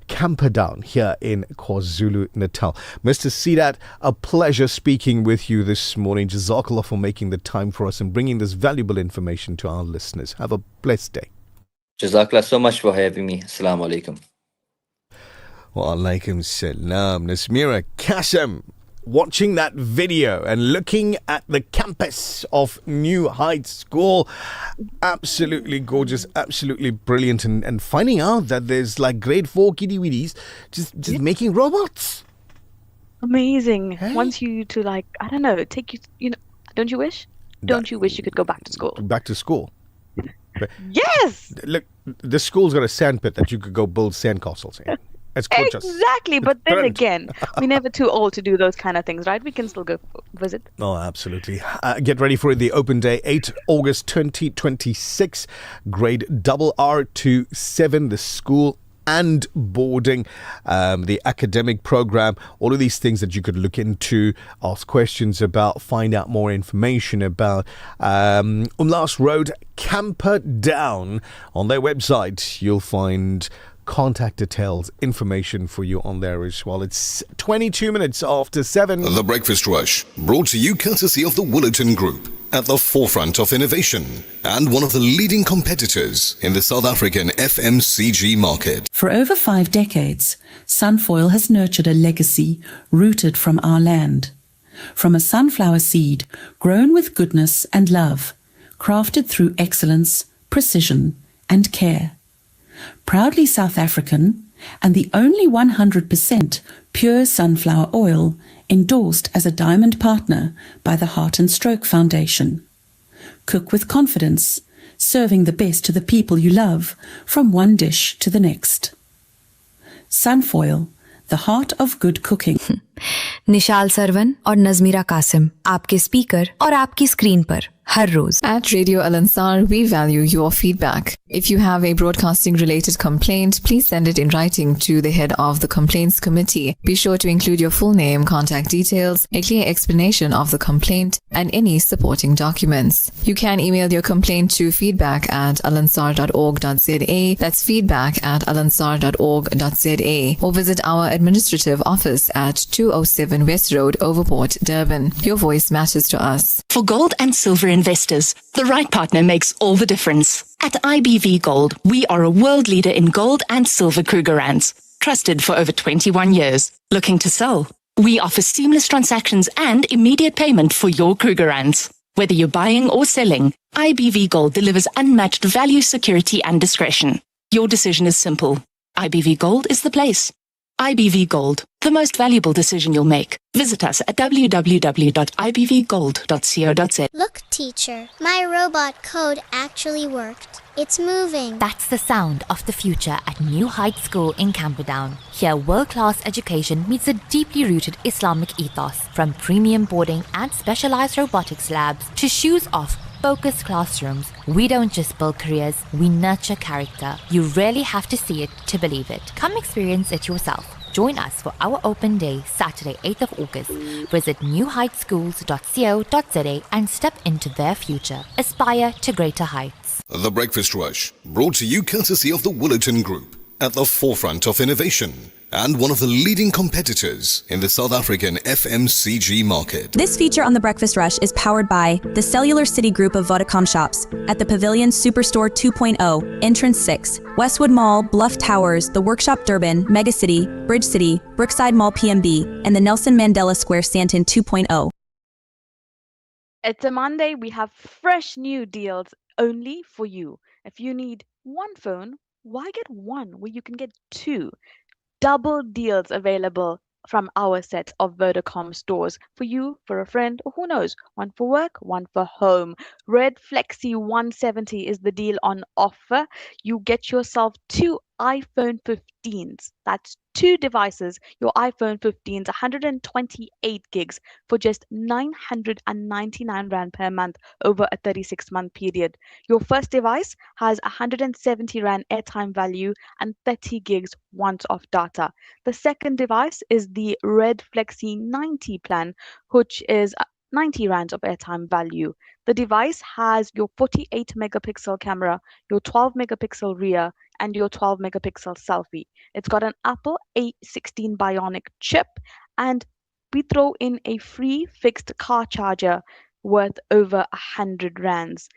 Camperdown here in KwaZulu-Natal. Mr. Sidat, a pleasure speaking with you this morning. Jazakallah for making the time for us and bringing this valuable information to our listeners. Have a blessed day. Jazakallah so much for having me. Assalamu alaikum. Wa alaikum salam. Nazmeera Cassim, watching that video and looking at the campus of New Heights School, absolutely gorgeous, absolutely brilliant, and finding out that there's like grade 4 kiddy-widdies just making robots. Amazing. Wants you to, like, I don't know, take you, don't you wish? Don't you wish you could go back to school? Back to school. Yes! Look, the school's got a sandpit that you could go build sandcastles in. It's gorgeous. Exactly, but then again, we're never too old to do those kind of things, right? We can still go visit. Oh, absolutely. Get ready for the Open Day, 8 August 2026, grade RR to 7, the school and boarding, the academic program, all of these things that you could look into, ask questions about, find out more information about. Umlas Road, Camperdown. On their website, you'll find contact details, information for you on there as well. It's 22 minutes after 7. The Breakfast Rush, brought to you courtesy of the Willerton Group, at the forefront of innovation and one of the leading competitors in the South African FMCG market. For over 5 decades, Sunfoil has nurtured a legacy rooted from our land. From a sunflower seed grown with goodness and love, crafted through excellence, precision, and care. Proudly South African and the only 100% pure sunflower oil endorsed as a diamond partner by the Heart and Stroke Foundation. Cook with confidence, serving the best to the people you love from one dish to the next. Sunfoil, the heart of good cooking. Nishal Sarwan और नज़मीरा कासिम, आपके speaker और आपकी screen पर हर रोज. At Radio Al Ansar, we value your feedback. If you have a broadcasting related complaint, please send it in writing to the head of the complaints committee. Be sure to include your full name, contact details, a clear explanation of the complaint, and any supporting documents. You can email your complaint to feedback@alansar.org.za. That's feedback@alansar.org.za. Or visit our administrative office at 207 West Road, Overport, Durban. Your voice matters to us. For gold and silver investors, the right partner makes all the difference. At IBV Gold, we are a world leader in gold and silver Krugerrands, trusted for over 21 years. Looking to sell? We offer seamless transactions and immediate payment for your Krugerrands. Whether you're buying or selling, IBV Gold delivers unmatched value, security and discretion. Your decision is simple. IBV Gold is the place. IBV Gold, the most valuable decision you'll make. Visit us at www.ibvgold.co.za. Look, teacher, my robot code actually worked. It's moving. That's the sound of the future at New Heights School in Camperdown. Here, world-class education meets a deeply rooted Islamic ethos. From premium boarding and specialized robotics labs to shoes-off, focused classrooms, we don't just build careers, we nurture character. You really have to see it to believe it. Come experience it yourself. Join us for our open day, Saturday, 8th of August. Visit newheightschools.co.za and step into their future. Aspire to greater heights. The Breakfast Rush, brought to you courtesy of the Woolerton Group, at the forefront of innovation and one of the leading competitors in the South African FMCG market. This feature on The Breakfast Rush is powered by the Cellular City Group of Vodacom shops at the Pavilion Superstore 2.0, Entrance 6, Westwood Mall, Bluff Towers, The Workshop Durban, Megacity, Bridge City, Brookside Mall PMB, and the Nelson Mandela Square Sandton 2.0. It's a Monday. We have fresh new deals only for you. If you need one phone, why get one where you can get two? Double deals available from our set of Vodacom stores for you, for a friend, or who knows, one for work, one for home. Red Flexi 170 is the deal on offer. You get yourself two iPhone 15s. That's two devices, your iPhone 15s, 128 gigs for just 999 Rand per month over a 36-month period. Your first device has 170 Rand airtime value and 30 gigs once off data. The second device is the Red Flexi 90 plan, which is 90 Rands of airtime value. The device has your 48 megapixel camera, your 12 megapixel rear, and your 12 megapixel selfie. It's got an Apple A16 Bionic chip, and we throw in a free fixed car charger worth over 100 Rands.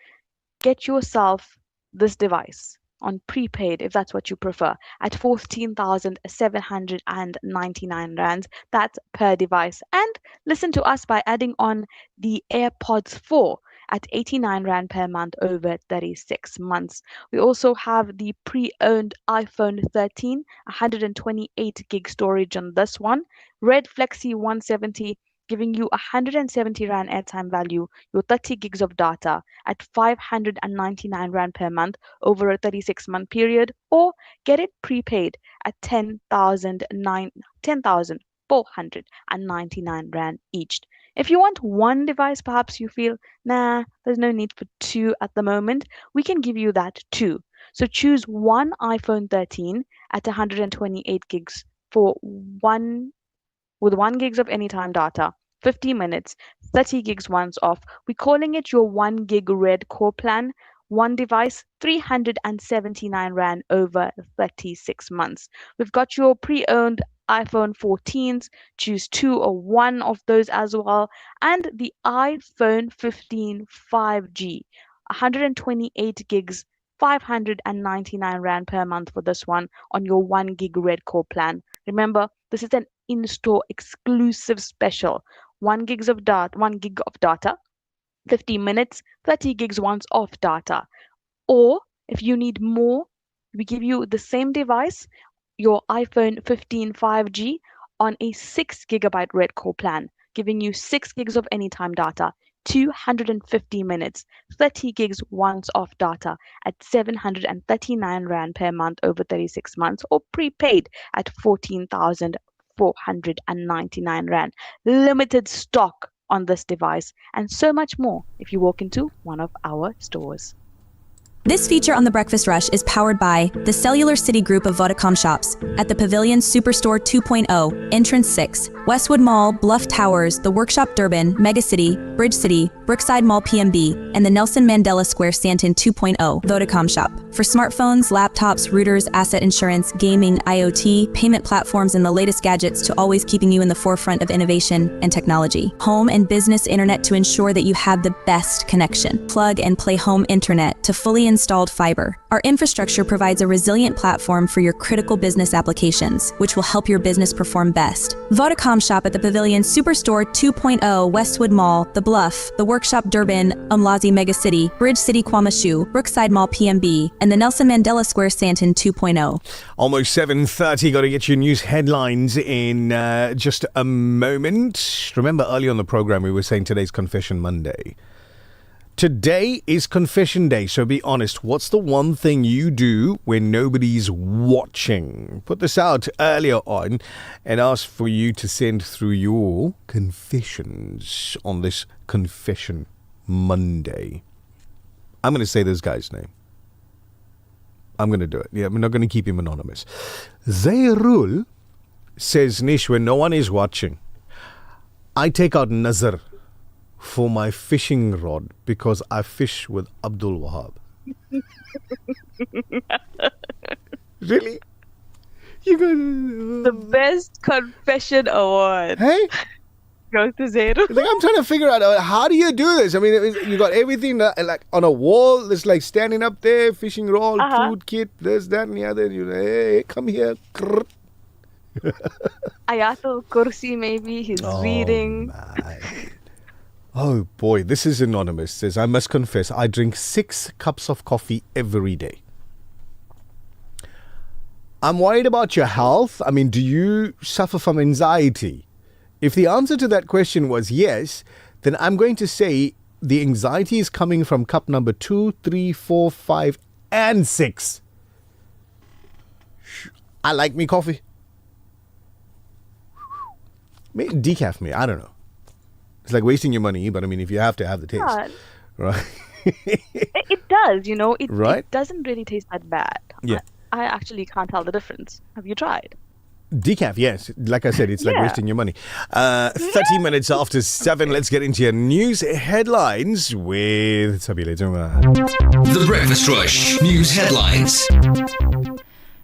Get yourself this device on prepaid, if that's what you prefer, at 14,799 Rands. That's per device. And listen to us by adding on the AirPods 4 at 89 Rand per month over 36 months. We also have the pre-owned iPhone 13, 128 gig storage on this one. Red Flexi 170, giving you 170 Rand airtime value, your 30 gigs of data at 599 Rand per month over a 36-month period, or get it prepaid at 10,499 Rand each. If you want one device, perhaps you feel, nah, there's no need for two at the moment, we can give you that too. So choose one iPhone 13 at 128 gigs for with 1 gigs of anytime data, 50 minutes, 30 gigs once off. We're calling it your 1 gig red core plan. One device, 379 Rand over 36 months. We've got your pre-owned iPhone 14s, choose 2 or 1 of those as well, and the iPhone 15 5G, 128 gigs, 599 Rand per month for this one on your 1 gig red core plan. Remember, this is an in-store exclusive special. 1 gig of data, 50 minutes, 30 gigs once off data. Or if you need more, we give you the same device, your iPhone 15 5G, on a 6 gigabyte red core plan, giving you 6 gigs of anytime data, 250 minutes, 30 gigs once off data at 739 Rand per month over 36 months, or prepaid at 14,499 Rand. Limited stock on this device, and so much more if you walk into one of our stores. This feature on The Breakfast Rush is powered by the Cellular City Group of Vodacom shops at the Pavilion Superstore 2.0, Entrance 6, Westwood Mall, Bluff Towers, The Workshop Durban, Megacity, Bridge City, Brookside Mall PMB, and the Nelson Mandela Square Sandton 2.0 Vodacom shop. For smartphones, laptops, routers, asset insurance, gaming, IoT, payment platforms, and the latest gadgets to always keeping you in the forefront of innovation and technology. Home and business internet to ensure that you have the best connection. Plug and play home internet to fully installed fiber. Our infrastructure provides a resilient platform for your critical business applications, which will help your business perform best. Vodacom shop at the Pavilion Superstore 2.0, Westwood Mall, The Bluff, The Workshop Durban, Umlazi Megacity, Bridge City Kwamashu, Brookside Mall PMB, and the Nelson Mandela Square Sandton 2.0. Almost 7:30. Got to get your news headlines in just a moment. Remember earlier on the program we were saying today's Confession Monday. Today is Confession Day, so be honest. What's the one thing you do when nobody's watching? Put this out earlier on and ask for you to send through your confessions on this Confession Monday. I'm going to say this guy's name. I'm going to do it. Yeah, I'm not going to keep him anonymous. Zayrul says, Nish, when no one is watching, I take out Nazar for my fishing rod because I fish with Abdul Wahab. Really? You got the best confession award. Hey? Goes to Zero. Like, I'm trying to figure out how do you do this? I mean, you got everything like on a wall. It's like standing up there, fishing rod, food kit, this, that, and the other. You hey, come here. Ayatul Kursi, maybe he's reading. Man. Oh boy, this is anonymous. Says, I must confess, I drink 6 cups of coffee every day. I'm worried about your health. I mean, do you suffer from anxiety? If the answer to that question was yes, then I'm going to say the anxiety is coming from cup number 2, 3, 4, 5, and 6. I like me coffee. Maybe decaf me, I don't know. It's like wasting your money, but I mean, if you have to have the taste. Yeah. Right? It does, you know. It doesn't really taste that bad. Yeah. I actually can't tell the difference. Have you tried? Decaf, yes. Like I said, it's like wasting your money. 30 minutes after 7, let's get into your news headlines with Thabile Duma. The Breakfast Rush News Headlines.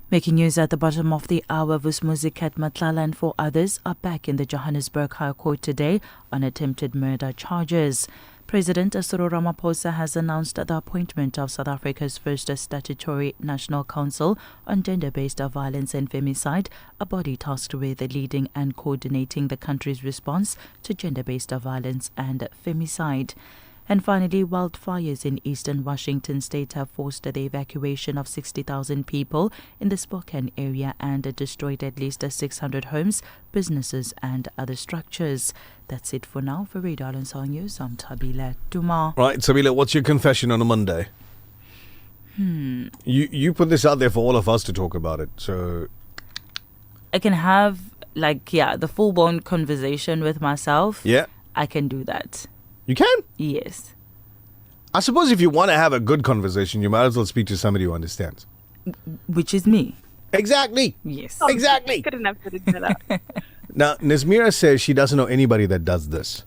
Making news at the bottom of the hour, Vusmuzikat Matlala and 4 others are back in the Johannesburg High Court today on attempted murder charges. President Cyril Ramaphosa has announced the appointment of South Africa's first statutory National Council on Gender-Based Violence and Femicide, a body tasked with leading and coordinating the country's response to gender-based violence and femicide. And finally, wildfires in eastern Washington state have forced the evacuation of 60,000 people in the Spokane area and destroyed at least 600 homes, businesses and other structures. That's it for now. For Radio Al-Ansar News, I'm Thabile Duma. Right, Thabile, what's your confession on a Monday? You put this out there for all of us to talk about it, so... I can have, the full-blown conversation with myself. Yeah. I can do that. You can? Yes. I suppose if you want to have a good conversation, you might as well speak to somebody who understands. Which is me. Exactly. Yes. Exactly. Couldn't have put it better. Now, Nazmeera says she doesn't know anybody that does this.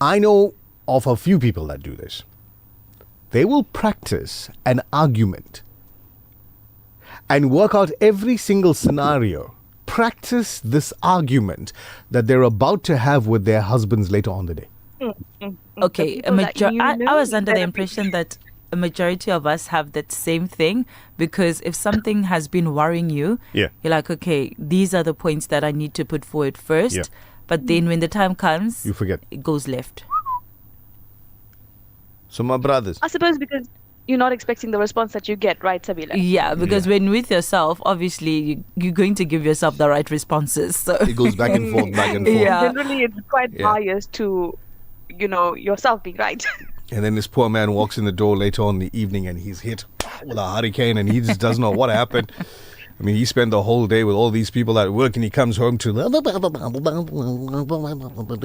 I know of a few people that do this. They will practice an argument and work out every single scenario. Practice this argument that they're about to have with their husbands later on the day. Okay, I was under the impression that a majority of us have that same thing, because if something has been worrying you, you're like, okay, these are the points that I need to put forward first, but then when the time comes, you forget. It goes left. So my brothers, I suppose because you're not expecting the response that you get, right, Thabile? Yeah, because when with yourself, obviously you're going to give yourself the right responses. So it goes back and forth, back and forth. Yeah. Generally, it's quite biased to, yourself being right. And then this poor man walks in the door later on in the evening and he's hit with a hurricane and he just doesn't know what happened. I mean, he spent the whole day with all these people at work and he comes home to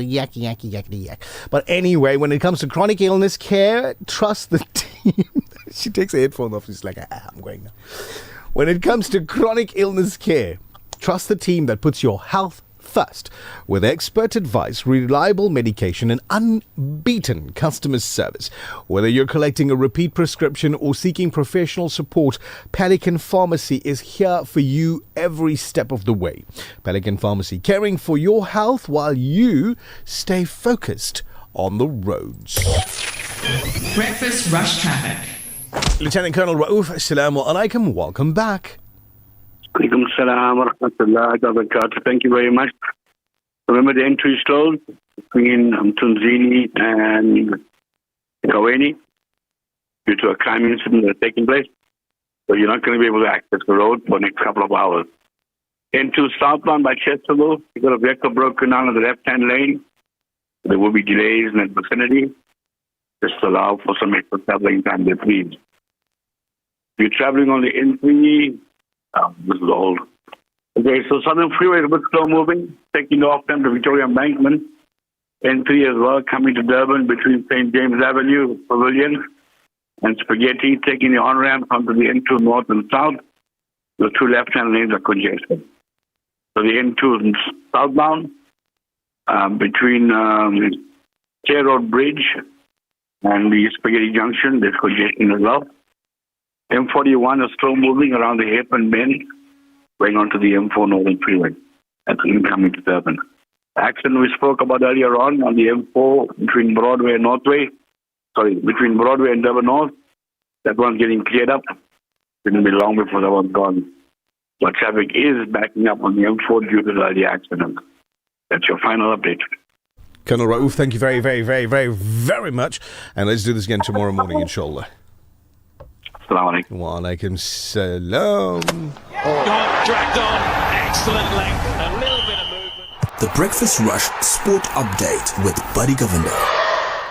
yak. But anyway, when it comes to chronic illness care, trust the team. She takes her headphone off. She's like, I'm going now. When it comes to chronic illness care, trust the team that puts your health first, with expert advice, reliable medication, and unbeaten customer service. Whether you're collecting a repeat prescription or seeking professional support, Pelican Pharmacy is here for you every step of the way. Pelican Pharmacy, caring for your health while you stay focused on the roads. Breakfast Rush Traffic. Lieutenant Colonel Raouf, Assalamu alaikum. Welcome back. Alaikum salam wa rahmatullahi wa barakatuh. Thank you very much. Remember the entry is closed between Tunzini and Kaweni due to a crime incident that's taking place. So you're not going to be able to access the road for the next couple of hours. Into southbound by Chesterville, you've got a vehicle broken down on the left-hand lane. There will be delays in that vicinity. Just allow for some extra traveling time there, please. If you're traveling on the N3, this is old. Okay, so Southern Freeway is a bit slow moving, taking off time to Victoria Embankment. N3 as well, coming to Durban between St. James Avenue, Pavilion, and Spaghetti, taking the on-ramp onto the N2 north and south. The two left-hand lanes are congested. So the N2 is southbound between Chair Road Bridge and the Spaghetti Junction. There's congestion as well. M41 is slow moving around the Hairpin Bend, going onto the M4 Northern Freeway. That's incoming to Durban. The accident we spoke about earlier on the M4 between Broadway and between Broadway and Durban North, that one's getting cleared up. It's going to be long before that one's gone. But traffic is backing up on the M4 due to the early accident. That's your final update. Colonel Raouf, thank you very, very, very, very, very much. And let's do this again tomorrow morning, inshallah. Assalamu alaikum. Wa alaikum salam. Dragged on. Excellent length. A little bit of movement. The Breakfast Rush Sport Update with Buddy Governor.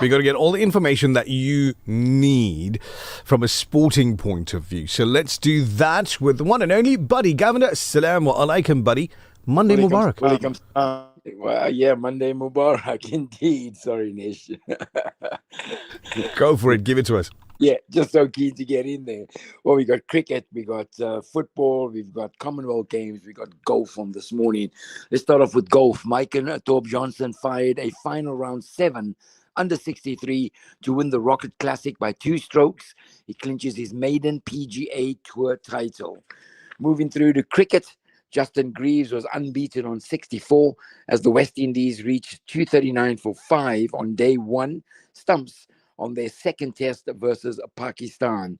We got to get all the information that you need from a sporting point of view. So let's do that with the one and only Buddy Governor. Assalamu alaikum, Buddy. Monday Mubarak. Well, yeah, Monday Mubarak indeed. Sorry, Nish. Go for it. Give it to us. Yeah, just so keen to get in there. Well, we got cricket, we got football, we've got Commonwealth Games, we got golf from this morning. Let's start off with golf. Mike and Torb Johnson fired a final round 7 under 63 to win the Rocket Classic by 2 strokes. He clinches his maiden PGA Tour title. Moving through to cricket, Justin Greaves was unbeaten on 64 as the West Indies reached 239 for 5 on day 1 stumps on their second test versus Pakistan.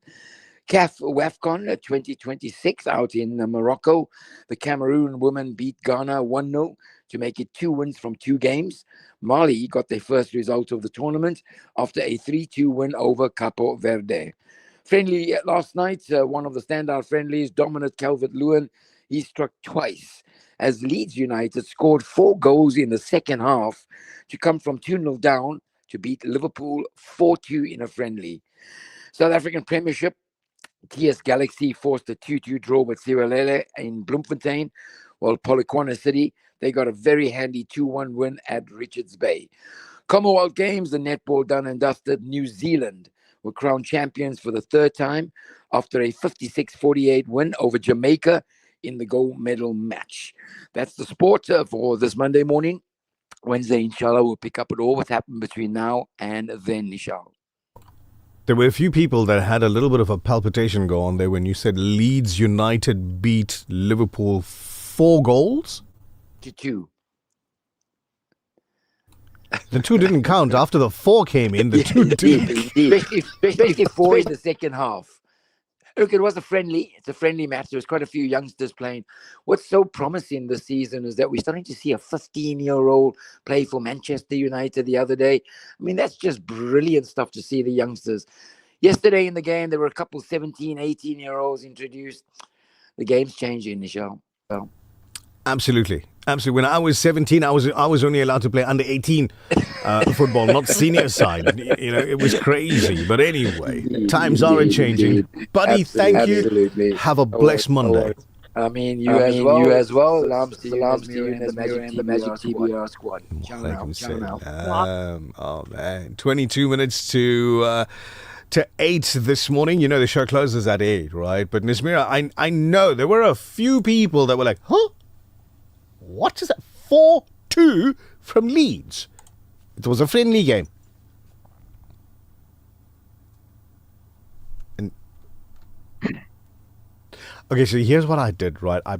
CAF WAFCON 2026 out in Morocco. The Cameroon women beat Ghana 1-0 to make it 2 wins from 2 games. Mali got their first result of the tournament after a 3-2 win over Capo Verde. Friendly last night, one of the standout friendlies, Dominic Calvert-Lewin, he struck twice as Leeds United scored 4 goals in the second half to come from 2-0 down to beat Liverpool 4-2 in a friendly. South African Premiership, TS Galaxy forced a 2-2 draw with Sierra in Bloemfontein, while Polokwane City, they got a very handy 2-1 win at Richards Bay. Commonwealth Games, the netball done and dusted. New Zealand were crowned champions for the 3rd time after a 56-48 win over Jamaica in the gold medal match. That's the sport for this Monday morning. Wednesday, inshallah, we'll pick up at all what happened between now and then, Nichal. There were a few people that had a little bit of a palpitation go on there when you said Leeds United beat Liverpool 4 goals? To 2. The 2 didn't count. After the 4 came in, the 2 didn't. Especially 4 in the second half. Look, it was a friendly. It's a friendly match. There was quite a few youngsters playing. What's so promising this season is that we're starting to see a 15-year-old play for Manchester United the other day. I mean, that's just brilliant stuff to see the youngsters. Yesterday in the game, there were a couple 17, 18-year-olds introduced. The game's changing, Nichal. Well, Absolutely. When I was 17, I was only allowed to play under 18 football, not senior side. You know, it was crazy. But anyway, times are changing. Buddy, thank you. Have a blessed Monday. I mean, you as well. Salams to you and the Magic TBR squad. Oh, man. 22 minutes to 8 this morning. You know, the show closes at 8, right? But Nazmeera, I know there were a few people that were like, huh? What is that? 4-2 from Leeds. It was a friendly game. And okay, so here's what I did, right? I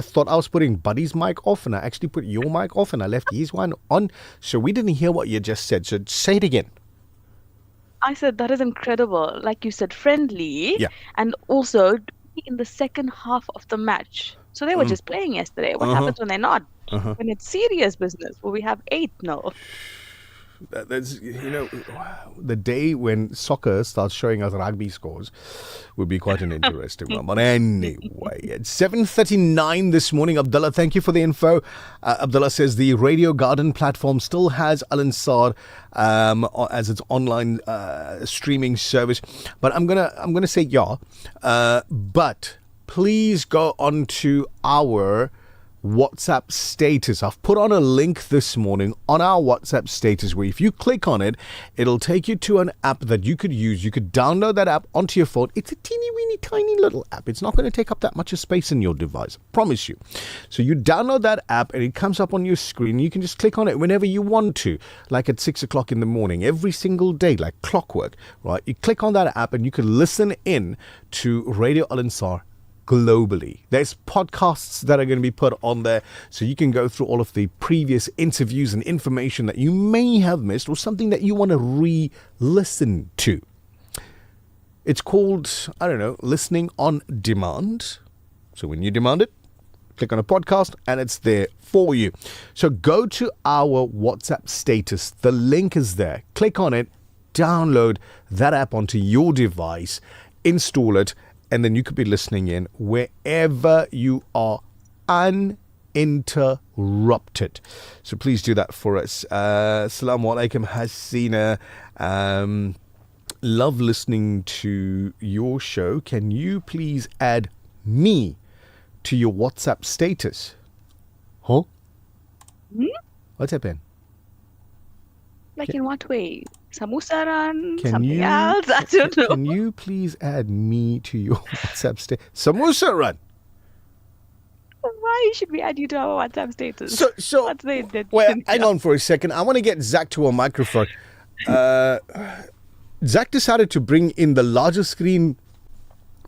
thought I was putting Buddy's mic off, and I actually put your mic off, and I left his one on. So we didn't hear what you just said. So say it again. I said that is incredible. Like you said, friendly. Yeah. And also in the second half of the match. So they were just playing yesterday. What happens when they're not? When it's serious business, where we have 8-0. That's, the day when soccer starts showing us rugby scores would be quite an interesting one. But anyway, it's 7:39 this morning. Abdullah, thank you for the info. Abdullah says the Radio Garden platform still has Al Ansar as its online streaming service. But I'm gonna say yeah. But please go on to our WhatsApp status. I've put on a link this morning on our WhatsApp status where if you click on it, it'll take you to an app that you could use. You could download that app onto your phone. It's a teeny weeny tiny little app. It's not going to take up that much space in your device. I promise you. So you download that app and it comes up on your screen. You can just click on it whenever you want to, like at 6 o'clock in the morning, every single day, like clockwork, right? You click on that app and you can listen in to Radio Al Ansar globally. There's podcasts that are going to be put on there, so you can go through all of the previous interviews and information that you may have missed or something that you want to re-listen to. It's called, listening on demand. So when you demand it, click on a podcast and it's there for you. So go to our WhatsApp status. The link is there. Click on it, download that app onto your device, install it, and then you could be listening in wherever you are uninterrupted. So please do that for us. Assalamu alaikum, Hasina. Love listening to your show. Can you please add me to your WhatsApp status? Huh? What's happened? Like in what way? Samosa run? Something else? I don't know. Can you please add me to your WhatsApp status? Samosa run. Why should we add you to our WhatsApp status? So what's the well, hang on for a second. I want to get Zach to a microphone. Zach decided to bring in the largest screen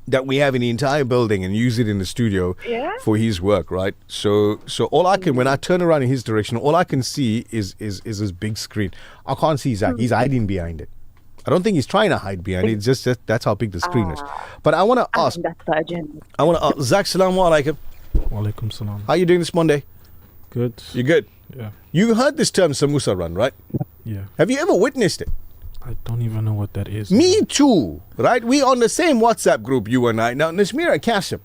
that we have in the entire building and use it in the studio for his work, right? So all I can, when I turn around in his direction, all I can see is this big screen. I can't see Zach. He's hiding behind it. I don't think he's trying to hide behind it. It's just that that's how big the screen is. But I want to ask. I want to ask Zach. Salaam alaikum. Walaikum salam. How are you doing this Monday? Good. You good? Yeah. You heard this term samosa run, right? Yeah. Have you ever witnessed it? I don't even know what that is. Me too, right? We on the same WhatsApp group, you and I. Now, Nazmeera Cassim,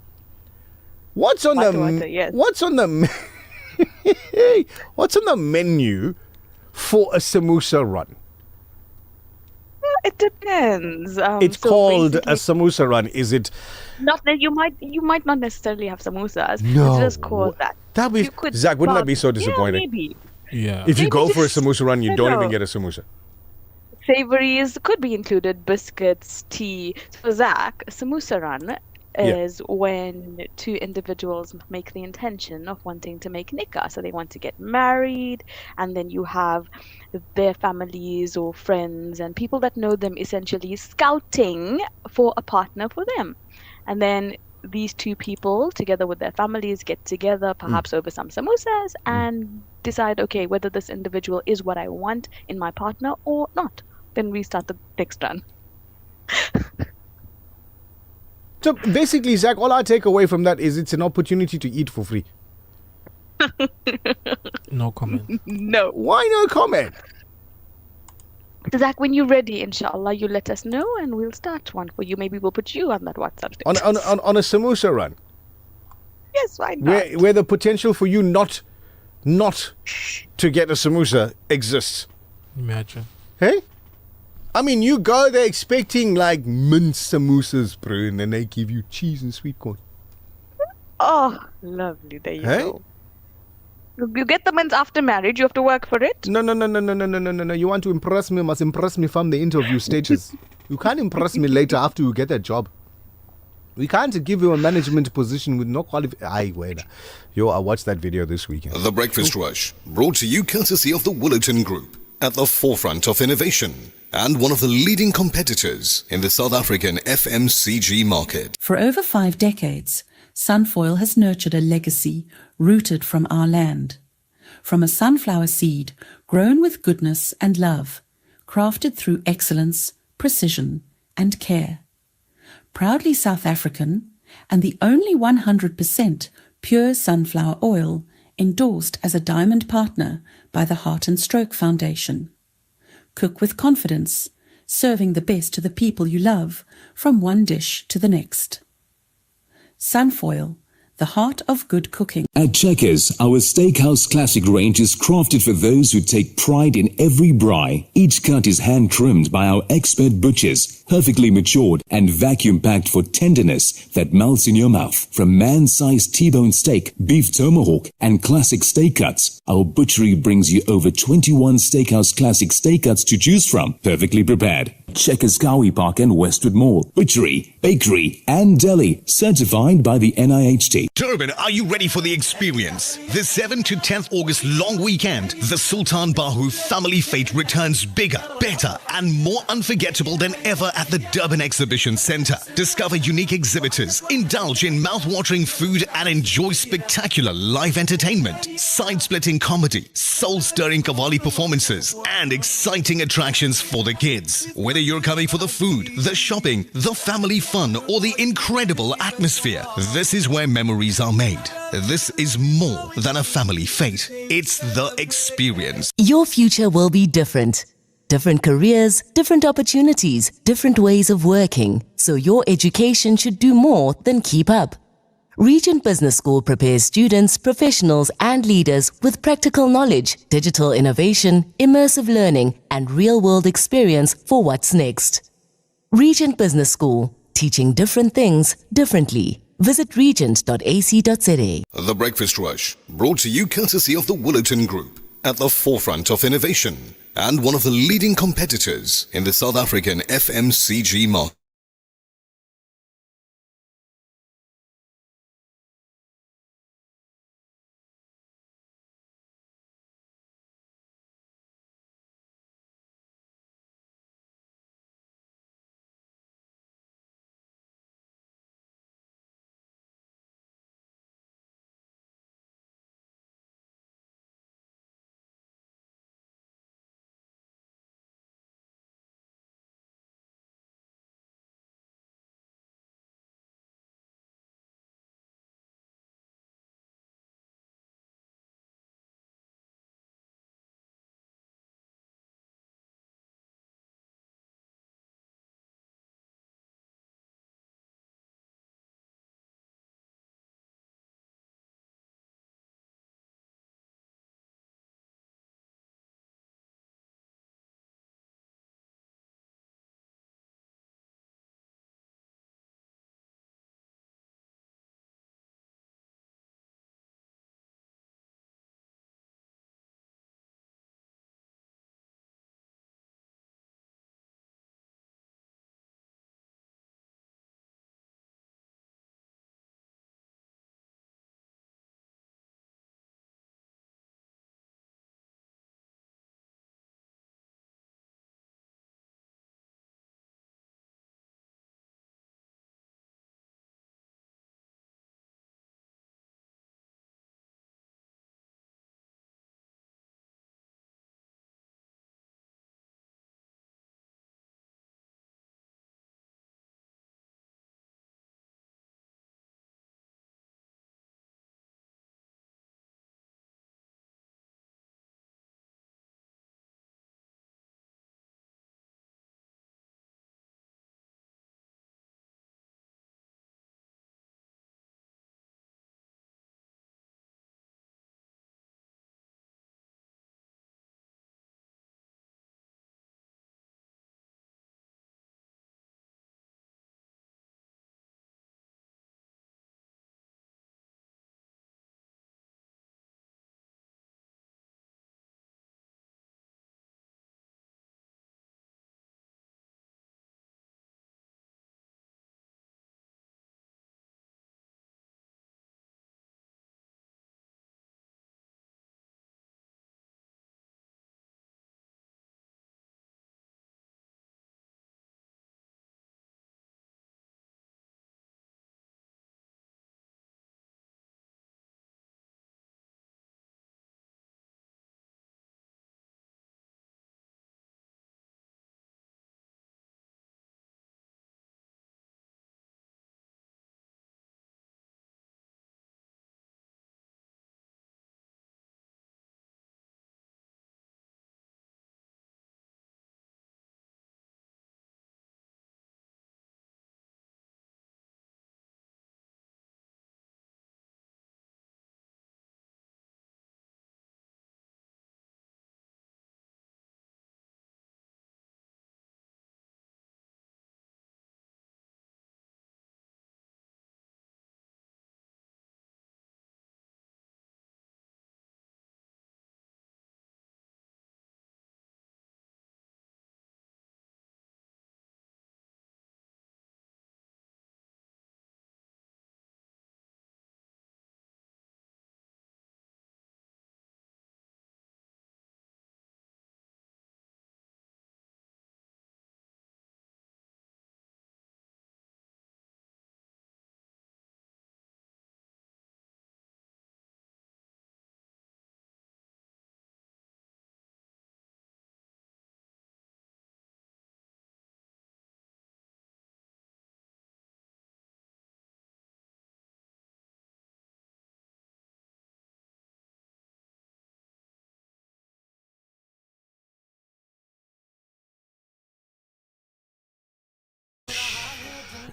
what's on the menu for a samosa run? It depends. It's called a samosa run. Is it? Not that you might not necessarily have samosas. No. It's just called that. Zach, wouldn't that be so disappointing? Yeah, maybe. Yeah. If you go for a samosa run, you don't even get a samosa. Savories could be included, biscuits, tea. For Zach, a samosa run is when two individuals make the intention of wanting to make nikah. So they want to get married, and then you have their families or friends and people that know them essentially scouting for a partner for them. And then these two people, together with their families, get together, perhaps over some samosas, and decide, okay, whether this individual is what I want in my partner or not. Then we start the next run. So basically, Zach, all I take away from that is it's an opportunity to eat for free. No comment. No. Why no comment? Zach, when you're ready, inshallah, you let us know and we'll start one for you. Maybe we'll put you on that WhatsApp status. On a samosa run? Yes, why not? Where the potential for you not to get a samosa exists. Imagine. Hey? I mean, you go there expecting like mint samosas, bro, and then they give you cheese and sweet corn. Oh, lovely. There you go. You get the mints after marriage. You have to work for it. No. You want to impress me, must impress me from the interview stages. You can't impress me later after you get a job. We can't give you a management position with no qualification. I watched that video this weekend. The Breakfast Rush, brought to you courtesy of the Woolerton Group, at the forefront of innovation and one of the leading competitors in the South African FMCG market. For over 5 decades, Sunfoil has nurtured a legacy rooted from our land. From a sunflower seed grown with goodness and love, crafted through excellence, precision, and care. Proudly South African and the only 100% pure sunflower oil endorsed as a diamond partner by the Heart and Stroke Foundation. Cook with confidence, serving the best to the people you love from one dish to the next. Sunfoil, the heart of good cooking. At Checkers, our Steakhouse Classic range is crafted for those who take pride in every braai. Each cut is hand-trimmed by our expert butchers, perfectly matured and vacuum-packed for tenderness that melts in your mouth. From man-sized T-bone steak, beef tomahawk, and classic steak cuts, our butchery brings you over 21 Steakhouse Classic steak cuts to choose from, perfectly prepared. Checkers Cowie Park and Westwood Mall. Butchery, bakery, and deli, certified by the NIHT. Durban, are you ready for the experience? The 7th to 10th August long weekend, the Sultan Bahu Family Fete returns bigger, better, and more unforgettable than ever at the Durban Exhibition Centre. Discover unique exhibitors, indulge in mouth-watering food, and enjoy spectacular live entertainment, side-splitting comedy, soul-stirring Qawwali performances, and exciting attractions for the kids. Whether you're coming for the food, the shopping, the family fun, or the incredible atmosphere, this is where memories are made. This is more than a family fete. It's the experience. Your future will be different. Different careers, different opportunities, different ways of working. So your education should do more than keep up. Regent Business School prepares students, professionals, and leaders with practical knowledge, digital innovation, immersive learning, and real-world experience for what's next. Regent Business School, teaching different things differently. Visit regent.ac.za. The Breakfast Rush, brought to you courtesy of the Willerton Group, at the forefront of innovation and one of the leading competitors in the South African FMCG market.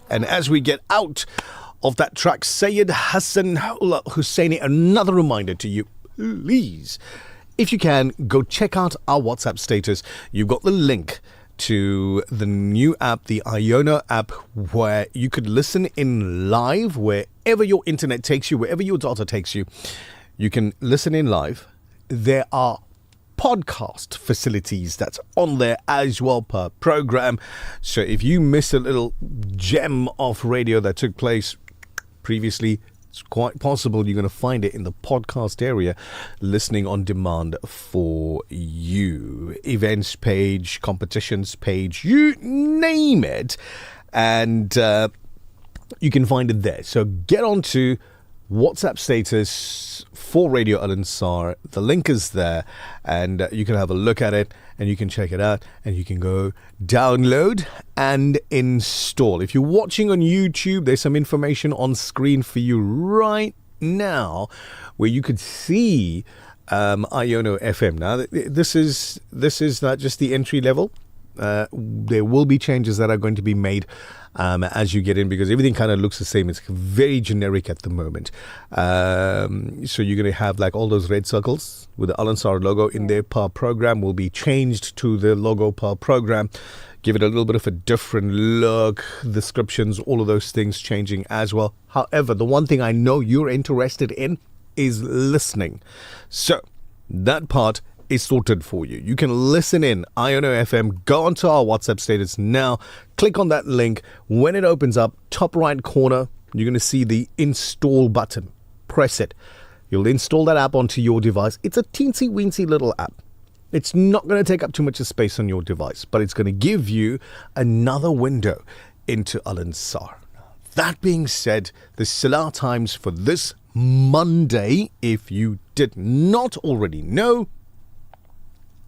And as we get out of that track, Sayyid Hassan Husseini, another reminder to you, please, if you can, go check out our WhatsApp status. You've got the link to the new app, the Iono app, where you could listen in live wherever your internet takes you, wherever your data takes you. You can listen in live. There are podcast facilities that's on there as well per program. So if you miss a little gem of radio that took place previously, it's quite possible you're going to find it in the podcast area, listening on demand for you. Events page, competitions page, you name it. And you can find it there. So get on to WhatsApp status for Radio Al Ansar. The link is there, and you can have a look at it, and you can check it out, and you can go download and install. If you're watching on YouTube, there's some information on screen for you right now where you could see Iono FM. Now, this is not just the entry level. There will be changes that are going to be made as you get in, because everything kind of looks the same. It's very generic at the moment. So you're going to have like all those red circles with the Al Ansar logo in there per program will be changed to the logo per program. Give it a little bit of a different look, descriptions, all of those things changing as well. However, the one thing I know you're interested in is listening. So that part is sorted for you. You can listen in Iono FM. Go onto our WhatsApp status now. Click on that link. When it opens up, top right corner, you're going to see the install button. Press it. You'll install that app onto your device. It's a teensy weensy little app. It's not going to take up too much of space on your device, but it's going to give you another window into Al Ansar. That being said, the Salah times for this Monday, if you did not already know,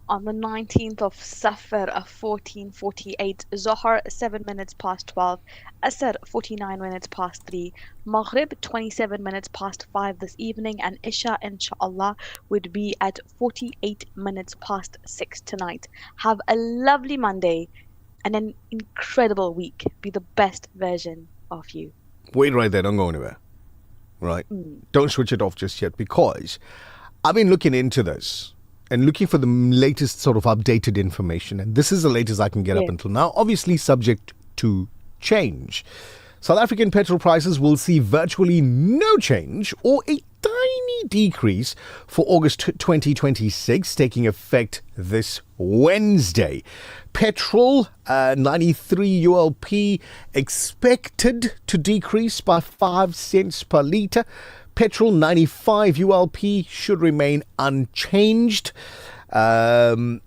on the 19th of Safar, 1448, Zohar 7 minutes past 12, Asr 49 minutes past 3, Maghrib 27 minutes past 5 this evening, and Isha inshallah would be at 48 minutes past 6 tonight. Have a lovely Monday and an incredible week. Be the best version of you. Wait right there, don't go anywhere. Right? Don't switch it off just yet, because I've been looking into this and looking for the latest sort of updated information. And this is the latest I can get up until now, obviously subject to change. South African petrol prices will see virtually no change or a tiny decrease for August 2026, taking effect this Wednesday. Petrol, 93 ULP, expected to decrease by 5 cents per litre. Petrol 95 ULP should remain unchanged, or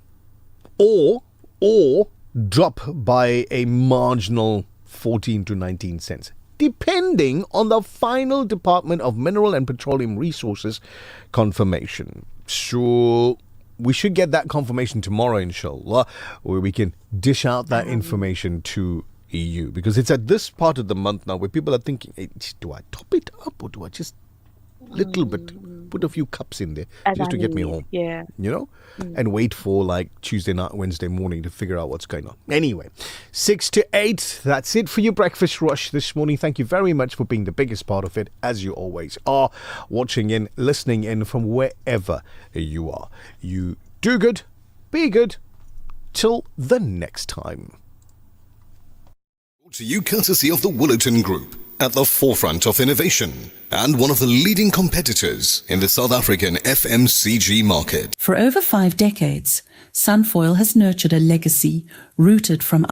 drop by a marginal 14 to 19 cents, depending on the final Department of Mineral and Petroleum Resources confirmation. So we should get that confirmation tomorrow, inshallah, where we can dish out that information to EU, because it's at this part of the month now where people are thinking, hey, do I top it up or do I just little bit, put a few cups in there just to get me home, you know, and wait for like Tuesday night, Wednesday morning to figure out what's going on. Anyway, 6 to 8, that's it for your breakfast rush this morning. Thank you very much for being the biggest part of it, as you always are, watching in, listening in from wherever you are. You do good, be good, till the next time. To you courtesy of the Woolerton Group, at the forefront of innovation and one of the leading competitors in the South African FMCG market. For over 5 decades, Sunfoil has nurtured a legacy rooted from